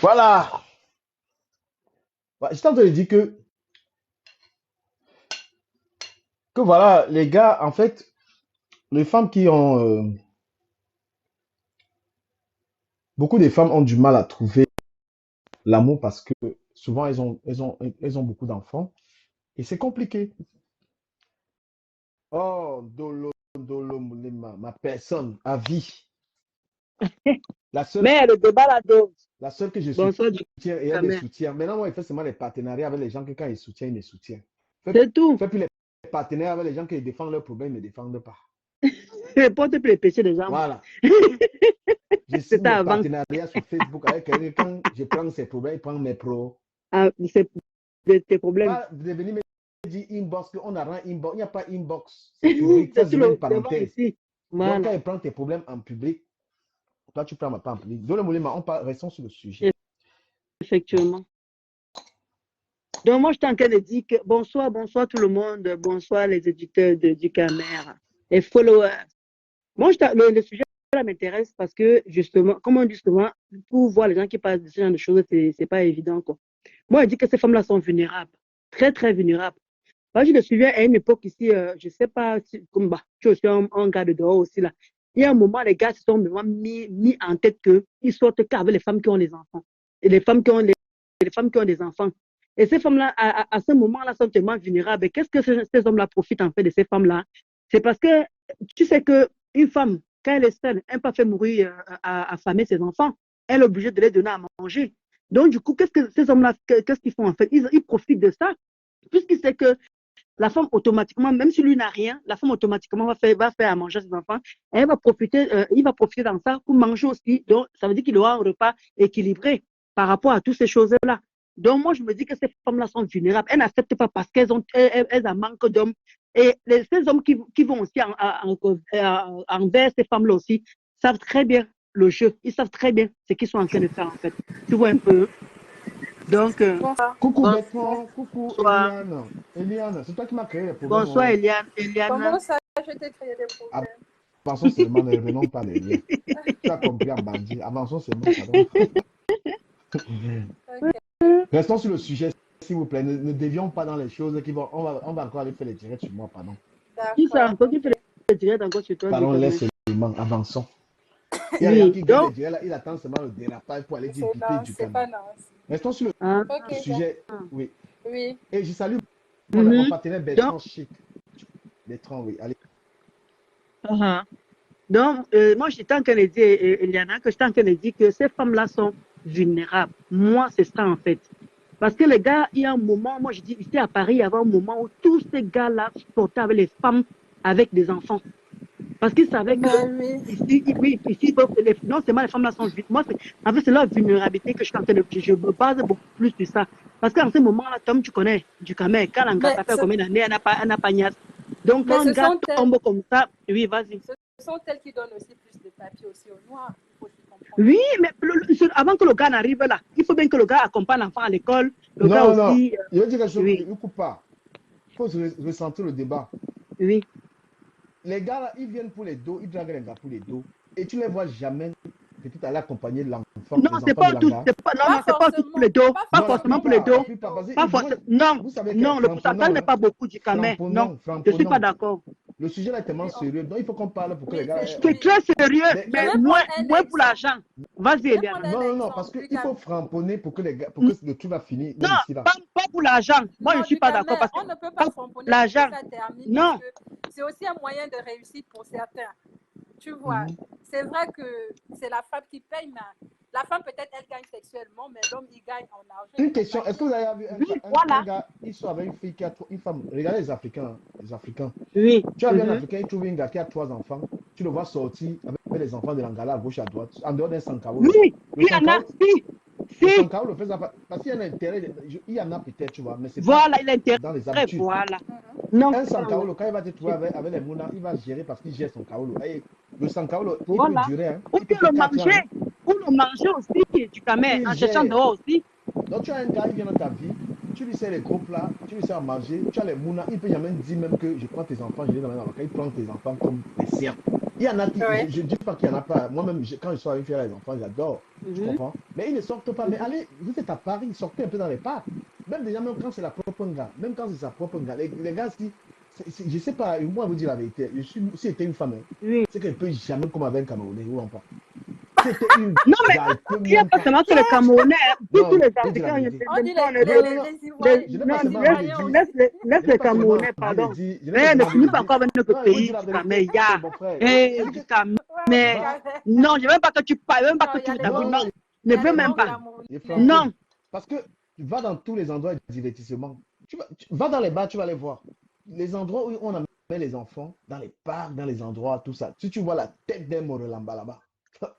Voilà. J'étais en train de dire que voilà, les gars, en fait, les femmes qui ont beaucoup de femmes ont du mal à trouver l'amour parce que souvent elles ont beaucoup d'enfants et c'est compliqué. Oh, Dolo Moulema, ma personne à vie. La seule, Mais le débat là, donc, la seule que je bonsoir soutiens et elle quand les même. soutient. Maintenant, moi, il fait seulement des partenariats avec les gens que quand ils soutiennent, ils les soutiennent. C'est tout. Fait plus les partenaires avec les gens qui défendent leurs problèmes, ils ne défendent pas. Porte plus les péchés des gens. Voilà. Je C'est signe des avant. partenariats sur Facebook avec quelqu'un. Quand je prends ses problèmes, il prend mes pros. C'est tes problèmes. Pas de venir me dire inbox, qu'on a un inbox. Il n'y a pas inbox. C'est public. Ça, C'est c'est sur une le devant parenthèse. ici. Donc, Voilà. quand il prend tes problèmes en public, toi, tu prends pas en public. Donc, le Moulema, restons sur le sujet. Effectivement. Donc, moi, je suis en train de dire que bonsoir tout le monde, bonsoir les éditeurs du Camer, les followers. Moi, le sujet là m'intéresse parce que, justement, comme on dit souvent, pour voir les gens qui parlent de ce genre de choses, c'est pas évident, quoi. Moi, je dis que ces femmes-là sont vulnérables, très, très vulnérables. Moi, je me souviens à une époque ici, je sais pas, comme bah, tu es aussi un gars de dehors aussi, là. Il y a un moment, les gars se sont vraiment mis en tête qu'ils sortent qu'avec les femmes qui ont des enfants. Et les femmes qui ont des enfants. Et ces femmes-là, à ce moment-là, sont tellement vulnérables. Et qu'est-ce que ces hommes-là profitent en fait de ces femmes-là? C'est parce que tu sais qu'une femme, quand elle est seule, elle n'a pas fait mourir affamer ses enfants. Elle est obligée de les donner à manger. Donc, du coup, qu'est-ce que ces hommes-là, qu'est-ce qu'ils font en fait? Ils profitent de ça, puisqu'ils savent que la femme automatiquement, même si lui n'a rien, la femme automatiquement va faire à manger à ses enfants. Et elle va profiter, il va profiter dans ça pour manger aussi. Donc, ça veut dire qu'il aura un repas équilibré par rapport à toutes ces choses-là. Donc, moi, je me dis que ces femmes-là sont vulnérables. Elles n'acceptent pas parce qu'elles en manquent d'hommes. Et ces hommes qui vont aussi envers ces femmes-là aussi savent très bien le jeu. Ils savent très bien ce qu'ils sont en train de faire, en fait. Tu vois un peu. Donc, Coucou bon, Bertrand, coucou bonsoir. Eliane. Eliane, c'est toi qui m'as créé les problèmes. Bonsoir, Oh. Eliane. Comment ça, je t'ai créé des problèmes? Avançons seulement, ne revenons pas les liens. Tu as compris en bandit. Avançons seulement, pardon. Ok. Restons sur le sujet, s'il vous plaît. Ne dévions pas dans les choses qui vont. On va encore aller faire les directs sur moi, pardon. Qui ça D'accord. encore qui fait les directs encore sur toi? Pardon, dis-toi, mais- laisse seulement, avançons. Il y a des gens Oui, qui gagnent les donc, directs là, il attend seulement le dérapage pour aller dire C'est biper non, du c'est pas canal. non. Restons sur hein, Ok, le sujet. ah, Oui. oui. Et je salue mon mhm. partenaire Bertrand Chic. Bertrand, oui. Allez. Uh-huh. Donc, moi, j'étais en train de dire, Eliana, que j'étais en train de dire que ces femmes-là sont vulnérables. Moi, c'est ça, en fait. Parce que les gars, il y a un moment, moi, je dis, ici à Paris, il y avait un moment où tous ces gars-là sortaient avec les femmes avec des enfants. Parce qu'ils savaient que Ben oui. ici, non seulement les femmes-là sont vulnérables. En fait, c'est leur vulnérabilité que je suis en train de. Je me base beaucoup plus sur ça. Parce qu'en ce moment-là, Tom, tu connais, du Camer, quand un gars, Mais ça fait ce, combien d'années, elle n'a pas niaise. Donc, mais quand un ce gars sont elles, tombe comme ça, oui, vas-y. ce sont elles qui donnent aussi plus de papier aussi aux noirs. Il faut aussi comprendre. Oui, mais avant que le gars n'arrive là, il faut bien que le gars accompagne l'enfant à l'école. Le gars Non, non. aussi. Je veux dire quelque chose, Oui, ne coupe pas. Il faut ressentir le débat. oui. Les gars là, ils viennent pour les dos, ils draguent les gars pour les dos. Et tu les vois jamais peut-être aller accompagner l'enfant, Non, les c'est enfants pas de tout, l'anga. c'est pas, non, Pas non, c'est pas tout pour forcément, les dos, pas pas Non, la forcément pour les plupart, dos, parce que pas moi, forcément, non, vous savez que non, le pourcentage framponnant, n'est hein, pas beaucoup du Camer, non, je suis pas framponnant. d'accord. Le sujet là est tellement oui, sérieux, donc il faut qu'on parle pour que les oui, gars. C'est oui. très sérieux, Mais, mais Je vais moins, prendre un moins pour exemple. l'argent. Vas-y, Je vais Eliana. prendre un non, exemple. parce qu'il Lucas, faut framponner pour que les gars, pour Non, que le truc va finir même ici là. pas pour l'argent. Moi, je non, suis du pas d'accord Camer, parce que on ne peut pas pas pour framponner pour que l'argent. ça termine Non, parce que c'est aussi un moyen de réussite pour certains. Tu vois, Mhm. c'est vrai que c'est la femme qui paye, mais la femme peut-être elle gagne sexuellement, mais l'homme il gagne en argent et Une en question, est-ce que papier. vous avez vu oui, un voilà. gars, il sort avec une fille qui a une femme. Regardez les Africains, hein, les Africains. Oui, Tu as vu un mhm. Africain, il trouve une gars qui a 3 enfants, tu le vois sortir avec les enfants de l'Angala à gauche à droite, en dehors d'un Sankaolo. Oui, Le il y en a, Sankaolo, le si, Sankaolo fait ça parce qu'il y a un intérêt, il y en a peut-être, tu vois, mais c'est pas voilà, il a dans les intérêt, habitudes. voilà. Mhm. Non, Un c'est pas dans Sankaolo, quand il va te trouver l'habitude. avec les Mouna, il va gérer parce qu'il gère son Kaolo. Et le Sankaolo, il peut Voilà. durer, hein, Ou il peut bien faire 4 ans. Hein. le manger aussi, du Camer, Il en cherchant gère. dehors aussi. Donc tu as un gars, il vient dans ta vie, tu lui sers les gros plats, tu lui sers à manger, tu as les Mouna, il peut jamais dire même que je prends tes enfants, je les emmène dans la il prend tes enfants comme des siens. Il y en a qui, Ouais. je ne dis pas qu'il n'y en a pas. Moi-même, quand je sors avec les enfants, j'adore. Tu Mhm. comprends? Mais ils ne sortent pas. Mais allez, vous êtes à Paris, sortez un peu dans les parcs. Même déjà, même quand c'est la propre gars, même quand c'est sa propre gars, les gars, si, je ne sais pas, moi, vous dire la vérité, si c'était une femme, hein, Oui. c'est qu'elle ne peut jamais comme avec un Camerounais, ou pas. Si c'était une Non, mais gars, elle peut il n'y a même pas pas. seulement que les Camerounais, Non, tous les je dis la Africains, vérité. On dit Non, non, non, les je n'ai non, pas seulement envie de Ivoiriens dire. aussi. laisse Je n'ai les pas seulement Camerounais, envie de pardon. dire. Je n'ai Mais pas ne seulement envie finis de pas dire. encore avec notre Non, il faut pays, dire la du vérité. Camer, il y a. Mon frère. Du Camer. Mais Va. non, je ne veux même pas que tu parles, même pas Non, que il y a tu les t'abonnes. Non, Non, non, Il ne y a veux les même bons pas. Camerounais. il est francophone. Non. Parce que tu vas dans tous les endroits de divertissement. Va dans les bars, tu vas les voir. les endroits où on met les enfants, dans les parcs, dans les endroits, tout ça. Si tu vois la tête d'un Morelamba là-bas.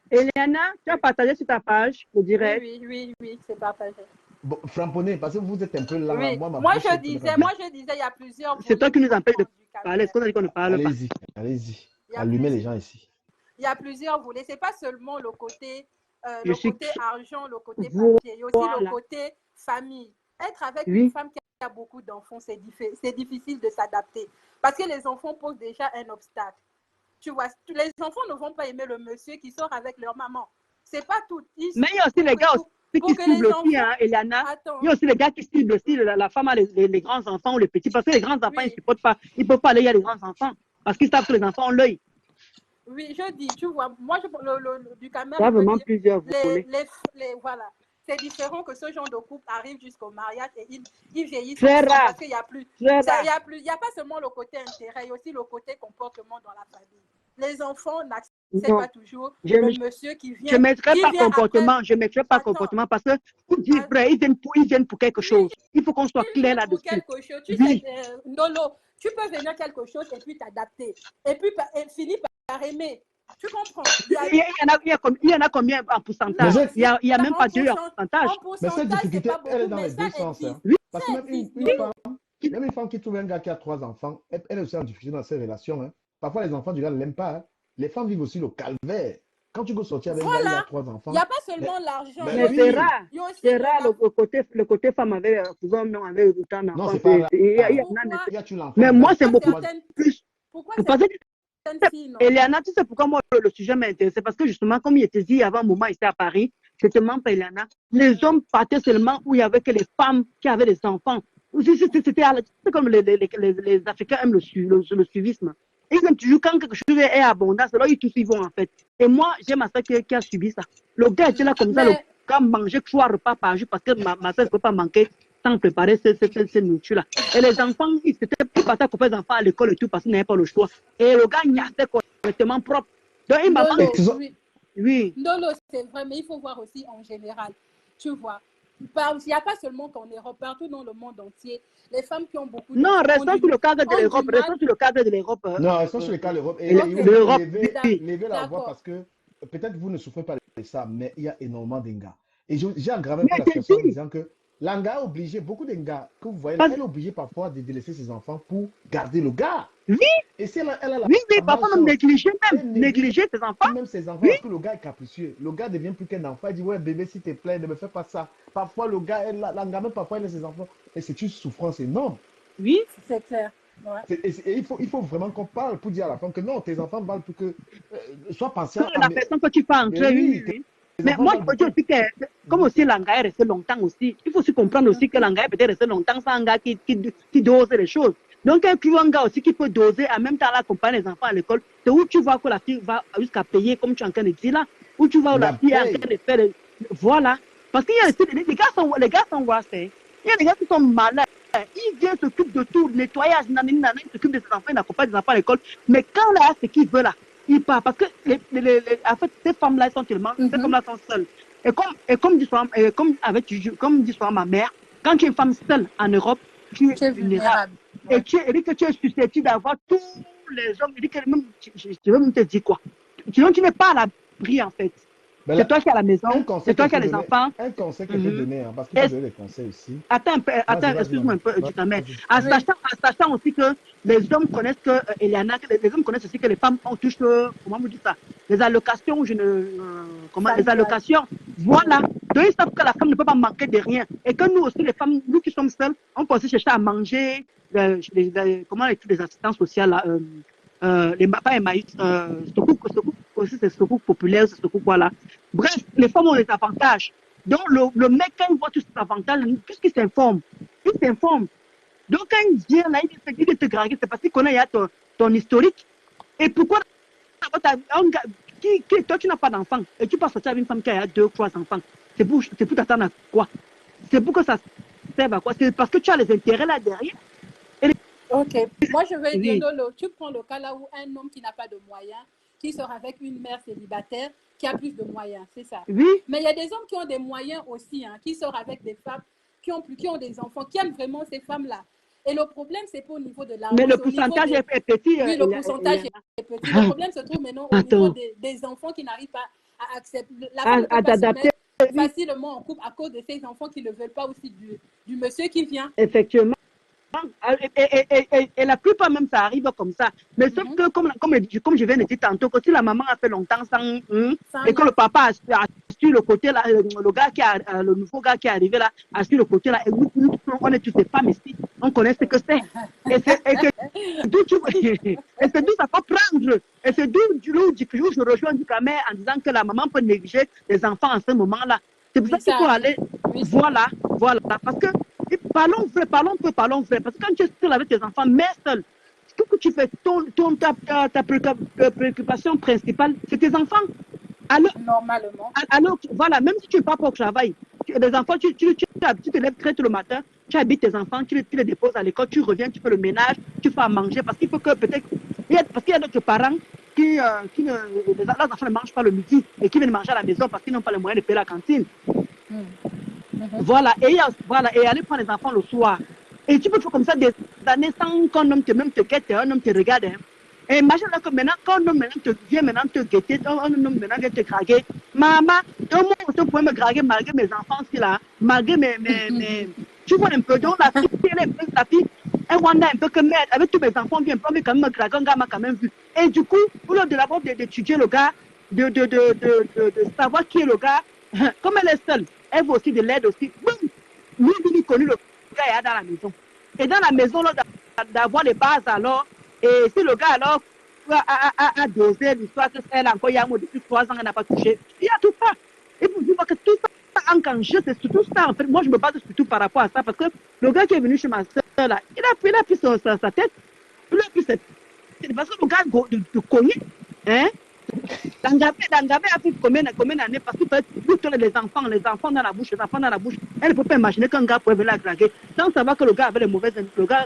Eliana, tu as partagé sur ta page le Oui, direct. oui, oui, oui, c'est partagé. Bon, framponné, parce que vous êtes un peu lent là. Oui, Moi, ma bouche est moi je disais, il y a plusieurs C'est toi volets qui du nous empêche de rapport du parler. Cameroun. Est-ce qu'on a dit qu'on ne parle pas? Allez-y, allez-y. Il y a Allumez les plus- gens ici. il y a plusieurs volets. C'est pas seulement Je le suis... côté argent, le côté papier. Il y a aussi le Voilà. côté famille. Être avec une Oui. femme qui a beaucoup d'enfants, c'est difficile de s'adapter. Parce que les enfants posent déjà un obstacle. Tu vois, les enfants ne vont pas aimer le monsieur qui sort avec leur maman. C'est pas tout. Mais il y a aussi les gars aussi qui ciblent aussi, hein, Eliana. Attends. Il y a aussi les gars qui ciblent aussi la femme a les grands enfants ou les petits. Parce que les grands enfants, Oui. ils ne supportent pas. Ils ne peuvent pas aller, il y a les grands enfants. Parce qu'ils savent que les enfants ont l'œil. Oui, je dis, tu vois, moi, du Cameroun, Il y a vraiment plusieurs volets. voilà. C'est différent que ce genre de couple arrive jusqu'au mariage et ils vieillissent Très ensemble rare. parce qu'il n'y a plus. Il n'y a pas seulement le côté intérêt, il y a aussi le côté comportement dans la famille. Les enfants n'acceptent pas toujours le monsieur qui vient. Je ne mettrai pas comportement, je ne mettrai pas comportement parce que ils viennent pour quelque chose. Il faut qu'on soit clair là-dessus. Quelque chose. Tu sais, Nolo, tu peux venir quelque chose et puis t'adapter. Et puis finir par aimer. Tu comprends? Il y en a combien en pourcentage? Il n'y a même pas deux en pourcentage. Mais cette difficulté, elle est dans les deux sens. Hein. Oui. Parce que même une femme qui trouve un gars qui a 3 enfants, elle est aussi en difficulté dans ses relations. Hein. Parfois, les enfants du gars ne l'aiment pas. Hein. Les femmes vivent aussi le calvaire. Quand tu veux sortir avec un gars qui a 3 enfants. Il n'y a pas seulement l'argent. Mais c'est rare. C'est rare le côté femme avec autant d'enfants. Non, c'est pas rare. Mais moi, c'est beaucoup plus. Pourquoi Eliana, tu sais pourquoi moi le sujet m'a intéressé? Parce que justement, comme il était dit avant un moment ici à Paris, je te mens pas, Eliana, les hommes partaient seulement où il y avait que les femmes qui avaient des enfants. C'était comme les Africains aiment le suivisme. Ils aiment toujours quand quelque chose est abondant, c'est là ils tous y vont en fait. Et moi, j'ai ma soeur qui a subi ça. Le gars était là comme ça, le gars mangeait 3 repas par jour parce que ma soeur ne peut pas manquer sans préparer ces nourritures-là. Et les enfants, ils étaient plus partis pour les enfants à l'école et tout parce qu'ils n'avaient pas le choix. Et le gars, il était correctement propre. Donc, il m'a oui. Nolo, c'est vrai, mais il faut voir aussi en général. Tu vois, il n'y a pas seulement qu'en Europe, partout dans le monde entier, les femmes qui ont beaucoup de... Non, restons sur le cadre de l'Europe. Restons sur le cadre de l'Europe. Non, restons sur le cadre de l'Europe. Et l'Europe, levez la voix parce que peut-être vous ne souffrez pas de ça, mais il y a énormément d'Ingas. Et j'ai aggravé la situation en disant que l'Anga est obligé, beaucoup d'Ingas que vous voyez, elle est obligée parfois de délaisser ses enfants pour garder le gars. Oui. Et si elle a oui, parfois même négliger ses enfants. Même ses enfants, parce que le gars est capricieux. Le gars devient plus qu'un enfant. Il dit, ouais, bébé, s'il te plaît, ne me fais pas ça. Parfois, le gars, l'Anga même parfois, il a ses enfants. Et c'est une souffrance énorme. Oui, c'est clair. Ouais. Et il faut vraiment qu'on parle pour dire à la femme que non, tes enfants parlent pour que sois patient. La personne que tu peux entrer, oui. Mais moi, je peux dire aussi que, comme aussi l'Anga est resté longtemps aussi, il faut aussi comprendre aussi que l'Anga est peut-être resté longtemps sans un gars qui dose les choses. Donc, un gars aussi qui peut doser, en même temps, accompagner les enfants à l'école, c'est où tu vois que la fille va jusqu'à payer, comme tu es en train de dire là, où tu vois où la fille est en train de faire. Voilà. Parce qu'il y a les gars sont wassés. Il y a des gars qui sont malades. Ils viennent s'occuper de tout, nettoyage, ils s'occupent de ses enfants, ils n'accompagnent les enfants à l'école. Mais quand là, ce qu'ils veulent là, ils partent. Parce que, en fait, ces femmes-là, sont tellement, ces femmes-là sont seules. Et comme dit souvent ma mère, quand tu es une femme seule en Europe, tu es vulnérable. Et tu es susceptible d'avoir tous les hommes. Il dit que même, je vais même te dire quoi. Tu n'es pas à l'abri, en fait. C'est toi qui es à la maison, c'est toi qui as les enfants. Un conseil que je vais donner, parce que je donner des conseils aussi. Attends, excuse-moi un peu, en sachant aussi que les hommes connaissent que, Eliana, les hommes connaissent aussi que les femmes ont touché, comment vous dites ça, les allocations, les allocations, voilà. Donc ils savent que la femme ne peut pas manquer de rien. Et que nous aussi, les femmes, nous qui sommes seules, on peut aussi chercher à manger, les assistances sociales, là, pas Emmaüs, aussi c'est secours populaire, c'est secours voilà. Bref, les femmes ont des avantages. Donc le mec, quand il voit tous ces avantages, puisqu'il s'informe, Donc quand il vient là, il te draguer, c'est parce qu'il connaît ton historique. Et pourquoi toi tu n'as pas d'enfant et tu passes sortir avec une femme qui a 2 ou 3 enfants, c'est pour t'attendre à quoi? C'est pour que ça serve à quoi? C'est parce que tu as les intérêts là derrière. Ok, moi je vais dire, Lolo, tu prends le cas là où un homme qui n'a pas de moyens, qui sort avec une mère célibataire qui a plus de moyens, c'est ça. Oui. Mais il y a des hommes qui ont des moyens aussi, qui sortent avec des femmes qui ont des enfants, qui aiment vraiment ces femmes-là. Et le problème, c'est pas au niveau de l'argent, Mais le c'est au niveau pourcentage des... est petit. Oui, le pourcentage est petit. Le problème se trouve maintenant au niveau Attends, des enfants qui n'arrivent pas à accepter. La femme ne peut à pas se t'adapter, mettre oui, facilement en couple à cause de ces enfants qui ne veulent pas aussi du monsieur qui vient. effectivement. Et la plupart même, ça arrive comme ça. Mais sauf que, comme je viens de dire tantôt, que si la maman a fait longtemps Sans et que rien. le papa a su le côté là, le gars le nouveau gars qui est arrivé là, a su le côté là, et nous, on est tous des femmes ici, on connaît ce que c'est. Et c'est d'où et c'est d'où ça peut prendre. Et c'est d'où je rejoins du camère en disant que la maman peut négliger les enfants en ce moment-là. C'est pour Oui, ça qu'il ça faut arrive. aller, Oui, voilà. Parce que parlons vrai, parlons vrai. Parce que quand tu es seul avec tes enfants, mais seul, ce que tu fais, ta préoccupation principale, c'est tes enfants. normalement. Alors, voilà, même si tu ne pars pas au travail, les enfants, tu te lèves très tôt le matin, tu habites tes enfants, tu les déposes à l'école, tu reviens, tu fais le ménage, tu fais à manger, parce qu'il faut que peut-être, parce qu'il y a d'autres parents leurs enfants ne mangent pas le midi et qui viennent manger à la maison parce qu'ils n'ont pas les moyens de payer la cantine. Voilà, et aller prendre les enfants le soir. Et tu peux faire comme ça des années sans qu'un homme même te guette, un homme te regarde. Hein. Et imagine là que maintenant, quand un homme vient maintenant te guetter, un homme maintenant vient te draguer. Maman, un moment où tu pourrais me draguer malgré mes enfants aussi là, malgré mes... Tu vois un peu, donc la fille, elle wanda un peu que merde, avec tous mes enfants, bien, mais quand même me draguer, un gars m'a quand même vu. Et du coup, au lieu de d'abord d'étudier le gars, de savoir qui est le gars, comme elle est seule, elle veut aussi de l'aide aussi. Lui, il connaît le gars est dans la maison. Et dans la maison, d'avoir les bases alors, et si le gars alors a dosé l'histoire qu'elle a encore il y a depuis 3 ans, elle n'a pas touché, il y a tout ça. Et vous dites que tout ça en jeu, c'est surtout ça. En fait, moi, je me base surtout par rapport à ça, parce que le gars qui est venu chez ma soeur, là, il a pris sa tête, il a pris cette tête, parce que le gars de cogner, hein, Dangabé a fait combien d'années parce que les enfants dans la bouche, elle ne peut pas imaginer qu'un gars pouvait venir la draguer sans savoir que le gars,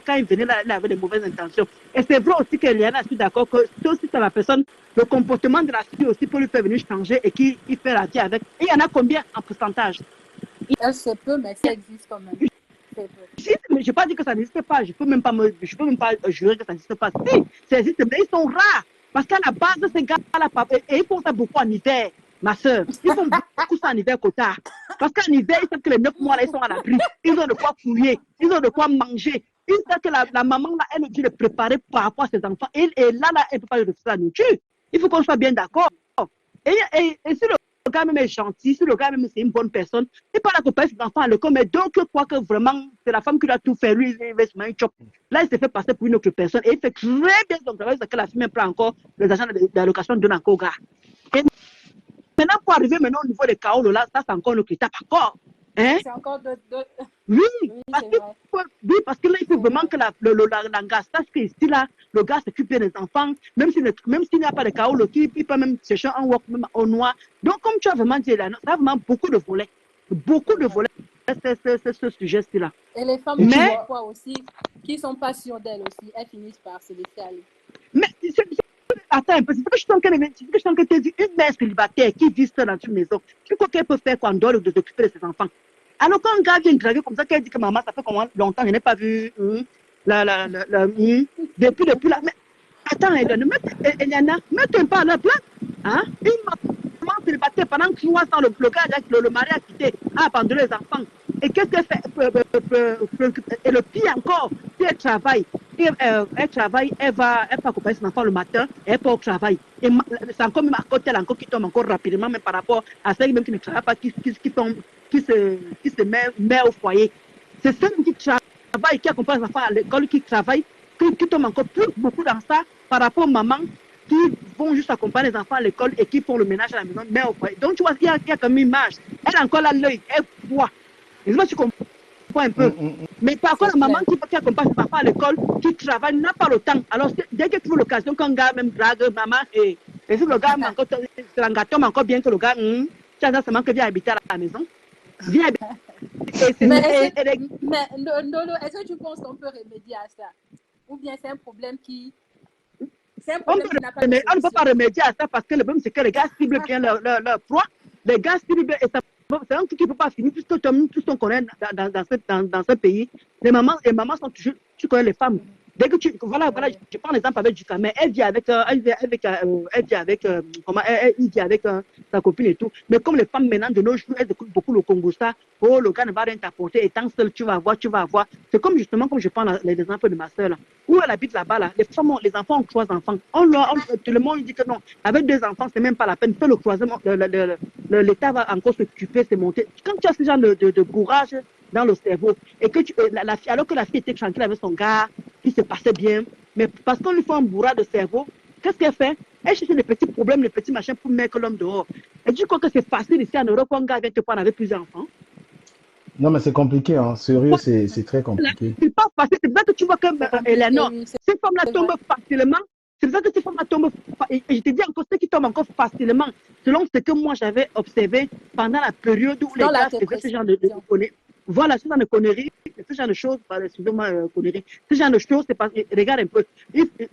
quand il venait là, il avait des mauvaises intentions. Et c'est vrai aussi que Liana, je suis d'accord que c'est aussi la personne, le comportement de la fille aussi peut lui faire venir changer et qui fait la vie avec. Et il y en a combien en pourcentage? Elle se peut, mais ça existe quand même. Je n'ai pas dit que ça n'existe pas. Je ne peux même pas jurer que ça n'existe pas. Si, ça existe, mais ils sont rares. Parce qu'à la base, ces gars-là, et ils font ça beaucoup en hiver, ma soeur. Ils font beaucoup ça en hiver, Kota. Parce qu'en hiver, ils savent que les 9 mois, là, ils sont à l'abri. Ils ont de quoi fouiller. Ils ont de quoi manger. Ils savent que la maman, là, elle est obligée de préparer par rapport à ses enfants. Et là, elle ne peut pas refuser la nourriture. Il faut qu'on soit bien d'accord. Et si le gars même est gentil, si le gars même c'est une bonne personne, il parle à accompagner ses enfants à l'école, mais donc je crois que vraiment c'est la femme qui doit tout faire, lui il va se mettre un chop. Là il s'est fait passer pour une autre personne et il fait très bien son travail, parce que la fille même prend encore les agents d'allocation donne encore au gars. Et maintenant pour arriver maintenant au niveau des chaos, là, ça c'est encore une autre étape encore. Hein? C'est encore d'autres. Oui, Oui, parce que là, il faut vraiment que la sache que ici, là, le gars s'occupe des enfants, même s'il n'y a pas de chaos, il peut même chercher un work même au noir. Donc, comme tu as vraiment dit, là, ça a vraiment beaucoup de volets. Beaucoup de volets, c'est ce sujet-là. Et les femmes aussi, qui ne sont pas sûres d'elles aussi, elles finissent par se laisser aller. Mais, attends un peu, c'est ce que je suis en train de te dire, une mère célibataire qui vit seule dans une maison, tu crois qu'elle peut faire quoi en dehors de s'occuper de ses enfants? Alors quand un gars vient draguer comme ça, qu'elle dit que maman, ça fait comment longtemps, je n'ai pas vu depuis là. Mais attends, Eliana, mets-toi pas à leur place. Hein? Une maman célibataire pendant 3 ans, le gars, le mari a quitté, a abandonné les enfants. Et qu'est-ce qu'elle fait? Et le pire encore, si elle travaille, elle va accompagner son enfant le matin, elle part au travail. Et c'est encore même à côté, elle encore qui tombe encore rapidement, mais par rapport à celle même qui ne travaille pas, qui se met au foyer. C'est celle qui travaille, qui accompagne les enfants à l'école, qui travaille, qui tombe encore beaucoup dans ça par rapport aux mamans qui vont juste accompagner les enfants à l'école et qui font le ménage à la maison, mais au foyer. Donc tu vois, il y a comme une image. Elle a encore là l'œil, elle voit. Et là, tu comprends un peu. Mais par contre, la maman qui accompagne ses enfants à l'école, qui travaille, n'a pas le temps. Alors, dès que tu trouves l'occasion, qu'un gars même drague maman, et si le gars c'est un gâteau, mais encore bien que le gars, tu as seulement que vient habiter à la maison. Viens habiter. Mais Ndolo, est-ce que tu penses qu'on peut remédier à ça? Ou bien c'est un problème qui... On ne peut pas remédier à ça parce que le problème, c'est que les gars ciblent bien leur proie. Les gars ciblent bien, et ça c'est un truc qui ne peut pas finir, puisque tous on connaît dans ce pays. Les mamans sont toujours, tu connais les femmes. Dès que voilà, je prends l'exemple avec Ducamel, elle vit avec, il vit avec sa copine et tout. Mais comme les femmes maintenant de nos jours, elles écoutent beaucoup le Congo, ça, oh, le gars ne va rien t'apporter, étant seul, tu vas voir. C'est comme justement, comme je prends les exemples de ma soeur, là, où elle habite là-bas, là, les enfants ont 3 enfants. Tout le monde dit que non, avec 2 enfants, c'est même pas la peine. Fais le croisement, l'État va encore s'occuper, c'est monter. Quand tu as ce genre de courage dans le cerveau, et que alors que la fille était tranquille avec son gars, qui se passait bien, mais parce qu'on lui fait un bourrat de cerveau, qu'est-ce qu'elle fait? Elle cherche les petits problèmes, les petits machins pour mettre l'homme dehors. Et tu crois que c'est facile ici en Europe qu'un gars vient te prendre avec plusieurs enfants? Non, mais c'est compliqué, hein. Sérieux, c'est très compliqué. C'est pas facile. C'est pour ça que tu vois que Eleanor, Oui, ces femmes-là tombent facilement. C'est pour ça que ces femmes-là tombent. Et je te dis encore, ceux qui tombent encore facilement, selon ce que moi j'avais observé pendant la période où les dans la gars faisaient ce genre de conneries. Voilà, ce genre de conneries, ce genre de choses, excusez-moi, conneries, ce genre de choses, c'est parce que, regarde un peu,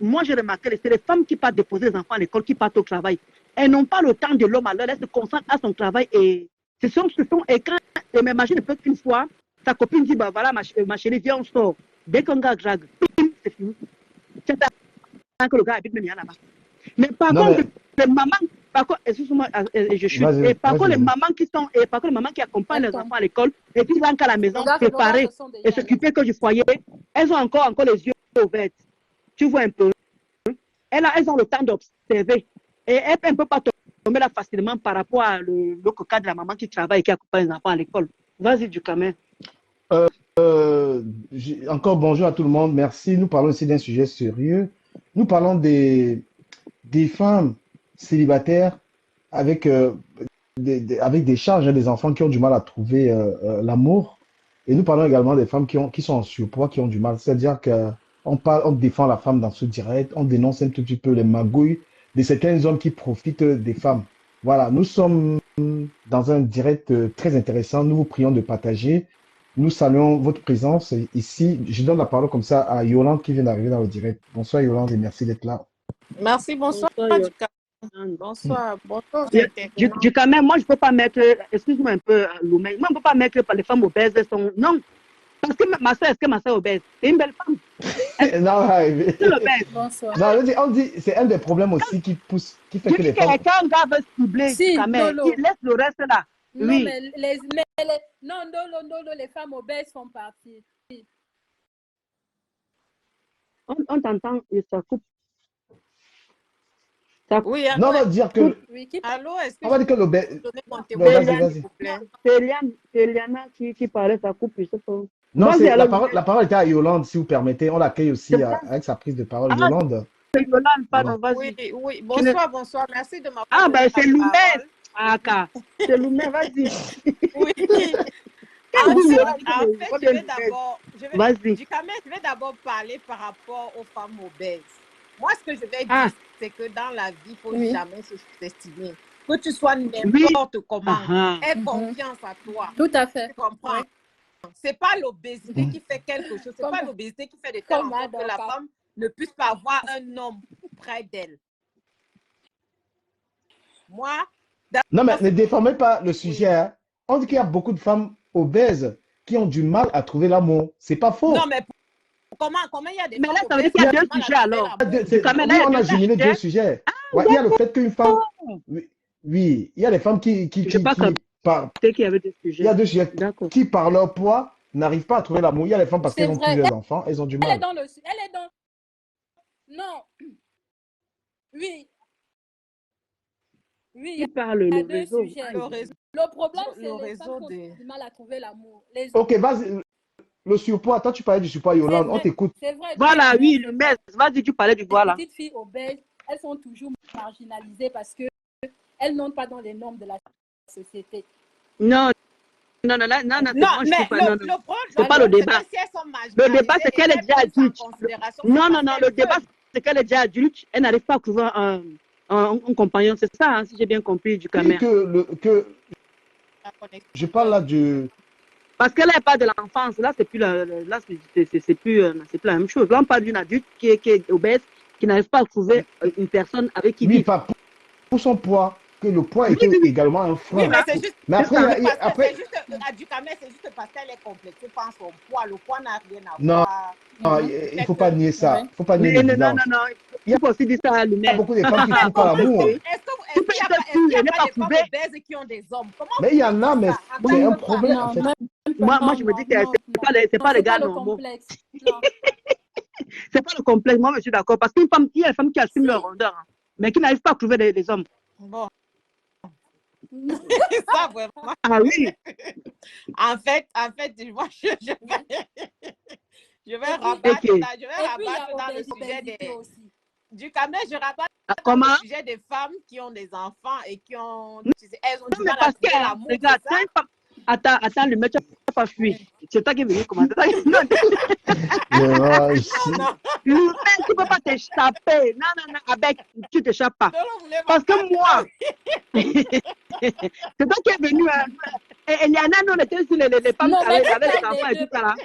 moi j'ai remarqué, c'est les femmes qui partent déposer les enfants à l'école, qui partent au travail. Elles n'ont pas le temps de l'homme, alors elles se concentrent à son travail et et quand, et m'imagine peut-être qu'une fois, sa copine dit, bah voilà, ma chérie, viens, on sort. Dès qu'un gars drague, c'est fini. C'est ça que le gars habite même là-bas. Mais par contre, les mamans, excuse-moi, je suis. Et par contre, les mamans qui accompagnent les enfants à l'école et qui rentrent à la maison préparées et s'occuper que du foyer, elles ont encore les yeux ouverts. Tu vois un peu. Elles ont le temps d'observer. Et elles ne peuvent pas tomber là facilement par rapport à le cas de la maman qui travaille et qui accompagne les enfants à l'école. Vas-y, Ducamel. Encore bonjour à tout le monde. Merci. Nous parlons ici d'un sujet sérieux. Nous parlons des femmes célibataires avec, avec des charges, des enfants qui ont du mal à trouver l'amour. Et nous parlons également des femmes qui sont en surpoids, qui ont du mal. C'est-à-dire on défend la femme dans ce direct, on dénonce un tout petit peu les magouilles de certains hommes qui profitent des femmes. Voilà, nous sommes dans un direct très intéressant. Nous vous prions de partager. Nous saluons votre présence ici. Je donne la parole comme ça à Yolande qui vient d'arriver dans le direct. Bonsoir Yolande et merci d'être là. Merci, bonsoir. Bonsoir. Ducamel, moi je ne peux pas mettre, excuse-moi un peu, Loumé, moi je ne peux pas mettre les femmes obèses. Non, parce que ma soeur, est-ce que ma soeur est obèse? C'est une belle femme. Bonsoir. Non, on dit, c'est un des problèmes aussi qui pousse, qui fait que les femmes... Quand un gars veut cibler, Ducamel, il laisse le reste là. Non, Oui. mais non, les femmes obèses font partie. On t'entend et ça coupe. Oui, non, on va dire que... Oui, allô, est-ce que on va dire que le... Vas-y. C'est Eliana qui parlait, ça coupe, je sais pas. Non, la parole était à Yolande, si vous permettez. On l'accueille aussi avec sa prise de parole. Yolande. C'est Yolande, pardon, vas-y. Oui, bonsoir, merci de m'avoir. Ah, ben c'est Loumé. Ah, c'est Loumé, vas-y. Oui. En fait, je vais d'abord parler par rapport aux femmes obèses. Moi, ce que je vais dire, c'est que dans la vie, il ne faut jamais se sous-estimer. Que tu sois n'importe comment, aie confiance à toi. Tout à fait. Tu comprends? C'est pas l'obésité qui fait quelque chose. C'est pas l'obésité qui fait de telle sorte que la femme ne puisse pas avoir un homme près d'elle. Moi... Non, mais ne déformez pas le sujet. Hein. On dit qu'il y a beaucoup de femmes obèses qui ont du mal à trouver l'amour. C'est pas faux. Non, mais comment il y a des mais là, ça veut dire qu'il y a 2 sujets alors. Oui, on a jumelé 2 sujets. Il y a le fait qu'une femme... Oui, il y a des femmes qui qu'il y avait 2 sujets. Il y a 2 sujets qui, par leur poids, n'arrivent pas à trouver l'amour. Il y a les femmes parce qu'elles ont plusieurs enfants, elles ont du mal. Elle est dans... Non. Oui. Oui, il parle y a le réseau. Le problème, c'est les femmes qui ont du mal à trouver l'amour. Ok, vas-y. Le surpoids, toi tu parlais du surpoids, Yolande, on t'écoute. C'est vrai. Voilà, oui, le mess. Vas-y, tu parlais du voilà. Les petites filles obèses, elles sont toujours marginalisées parce qu'elles n'entrent pas dans les normes de la société. Non, mais c'est pas le débat. Le débat, c'est qu'elle est déjà adulte. Non, le débat, c'est qu'elle est déjà adulte. Elle n'arrive pas à trouver un compagnon. C'est ça, hein, si j'ai bien compris, Ducamel. Je parle là du... Parce qu'elle n'est pas de l'enfance. Là, c'est plus la même chose. Là, on parle d'une adulte qui est obèse, qui n'arrive pas à trouver une personne avec qui vivre. Pour son poids. que le poids Oui, était oui, oui, également un Oui, frein. mais c'est juste, Mais c'est après, ça. parce que c'est après, juste, à Ducamel, c'est juste parce qu'elle est complexée par son poids. Le poids n'a rien à non, voir. il Fait faut pas que, nier Oui. ça. Il faut pas nier Mais non, non, l'évidence. non. Il y Tu peux aussi dire ça à a Lunel. beaucoup de femmes qui ne mais trouvent pas comment, l'amour. Tu peux être est-ce fille qu'il y et a ne pas pas des femmes prouver. obèses qui ont des hommes? Comment Mais vous il y pouvez en dire a, mais ça? c'est un Attends, Pas. problème en Non, fait. même pas. Moi, Non, je me non, dis que non, non. c'est Non, pas les c'est gars pas le normaux. complexe. Non. C'est pas le complexe. Moi, je suis d'accord. Parce qu'une femme, il y a des femmes qui assument leur si, rondeur, hein, mais qui n'arrivent pas à trouver des hommes. bon, ça vraiment. Ah oui. En fait, moi, je vais Et puis, rabattre, Ok. je vais et puis il y a rabattre dans le sujet obésité aussi. du Cameroun, je rabatte Ah, dans le comment? sujet des femmes qui ont des enfants et qui ont, elles ont Non, du mais mal à parce que, trouver hein, l'amour, regarde, c'est ça? quand une femme. Attends, le mec, tu n'as pas fui. C'est toi qui es venu commenter. Non, Le- Non, non, tu ne peux pas t'échapper. Non, non, non, avec, tu t'échappes pas. non, vous ne Parce que pas. moi, c'est toi qui es venu. Hein. Et Eliana, nous, on était sur les femmes Non, mais avec tu les parles enfants des et tout deux. ça. Là.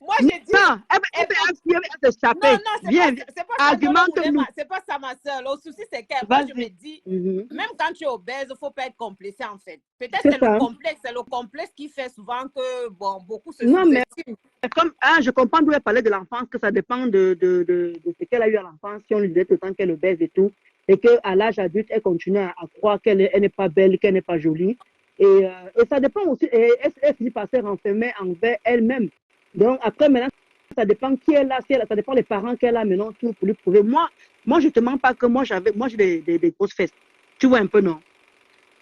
Moi, j'ai dit, Non, elle elles peut ont- elle peut non, s'échapper. non, Viens, viens. c'est pas ça, Ndolo Argumente-nous. Moulema, c'est pas ça, ma soeur. Le souci, c'est que moi, je me Vas-y. dis, Mhm. même quand tu es obèse, il faut pas être complexé, en fait. Peut-être C'est ça. c'est le complexe qui fait souvent que, bon, beaucoup se Non, mais sous-estiment. comme je comprends d'où elle parlait de l'enfance, que ça dépend de ce qu'elle a eu à l'enfance, si on lui disait tout le temps qu'elle est obèse et tout, et qu'à l'âge adulte, elle continue à croire qu'elle n'est pas belle, qu'elle n'est pas jolie. Et ça dépend aussi, et elle finit par se renfermer envers elle-même. Donc après, maintenant, ça dépend qui elle a, ça dépend des parents qu'elle a maintenant, tout pour lui prouver. Moi, je ne te mens pas que moi, j'ai des grosses fesses. Tu vois un peu, non?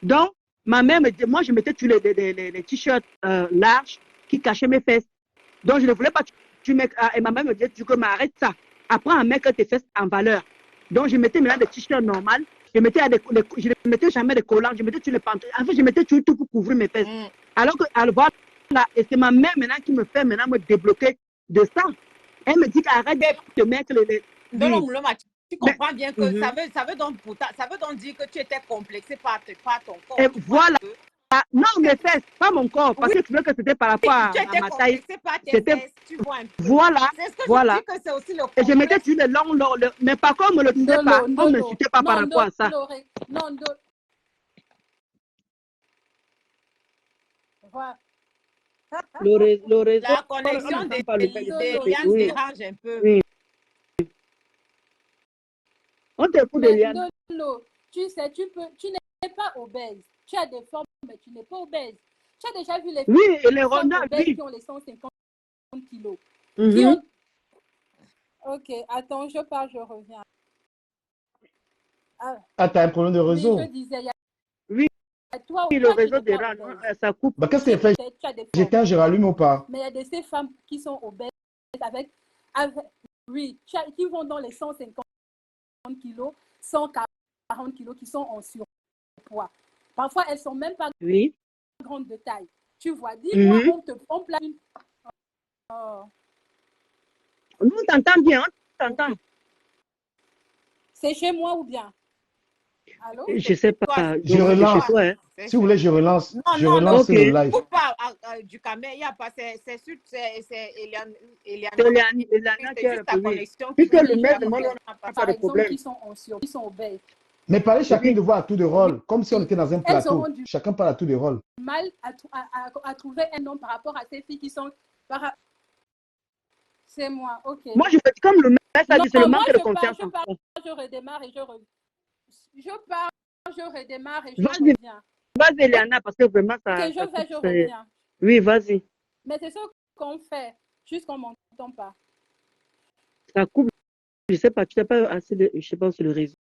Donc, ma mère me dit, moi, je mettais tous les t-shirts larges qui cachaient mes fesses. Donc, je ne voulais pas que tu mettes. Et ma mère me disait, tu peux arrête ça. Apprends à mettre tes fesses en valeur. Donc, je mettais maintenant des t-shirts normaux. Je ne mettais jamais des collants. Je mettais tous les pantalons. En fait, je mettais tout pour couvrir mes fesses. Alors que, voilà, et c'est ma mère maintenant qui me fait maintenant me débloquer de ça. Elle me dit qu'arrête de mettre les. Ndolo Oui. Moulema, tu comprends bien que Mhm. ça veut donc dire que tu étais complexé par ton corps. Et Tu vois voilà. un peu? Non, mes fesses, pas mon corps. Parce Oui, que tu veux que c'était par rapport tu à étais ma taille. complexé par tes C'était. fesses, tu vois un peu. Voilà. C'est ce que je Voilà. dis que c'est aussi le Et je mettais complexe. du long, mais par contre, on ne me le disait pas. On ne m'insultait pas par rapport à ça. Non, Ndolo. Voilà. Le réseau, La on connexion n'entend pas le d'Eliane oui, dérange un peu. oui. On t'écoute, Mais Eliane. Ndolo, tu sais, tu n'es pas obèse. Tu as des formes, mais tu n'es pas obèse. Tu as déjà vu les Oui, et les femmes rondeurs, obèses oui. qui ont les 150 kilos. Mhm. Qui ont... Ok, attends, je pars, je reviens. Ah, t'as un problème de Oui, je réseau. disais, il y a Oui, toi, le toi, tu réseau n'es pas dérange, obèse. ça coupe. Bah, qu'est-ce Tu qu'elle fait? tu as des formes. J'éteins, je rallume ou pas? Mais il y a de ces femmes qui sont obèses avec oui, qui vont dans les 150 kilos, 140 kilos, qui sont en surpoids. Parfois, elles ne sont même pas Oui. grandes de taille. Tu vois, dis-moi, Mhm. on place une... Oh, Nous, on t'entend bien, on t'entend. ok. C'est chez moi ou bien? Allô? Je ne sais Toi, pas. Je Donc, c'est chez relance. toi, hein. Si vous voulez, je relance. Non, Je non, relance Ok. le live. coupe pas du caméra, il n'y a pas, c'est Eliana, C'est Eliana qui c'est a juste ta répondu. connexion qui Puisque fait le que Oui, tu maître as je demande, disais, on n'a pas par de exemple, problème. qui sont obèses. Mais parlez chacune Oui. de vous à tour de rôle, comme si on était dans un Elles auront plateau. du Chacun parle à tour de rôle. mal à trouver un homme par rapport à ces filles qui sont... C'est moi, ok. Moi, je fais comme le maître a dit, c'est le Non, moi, manque de confiance en soi. je redémarre et je reviens. Je pars, je redémarre et je Vas-y, reviens. vas-y, Eliana, parce que vraiment, Ok, ça je coupe. reviens. Oui, vas-y. Mais c'est ce qu'on fait, juste qu'on ne m'entend pas. Ça coupe. Je ne sais pas, tu n'as pas assez de. Je ne sais pas, sur le réseau.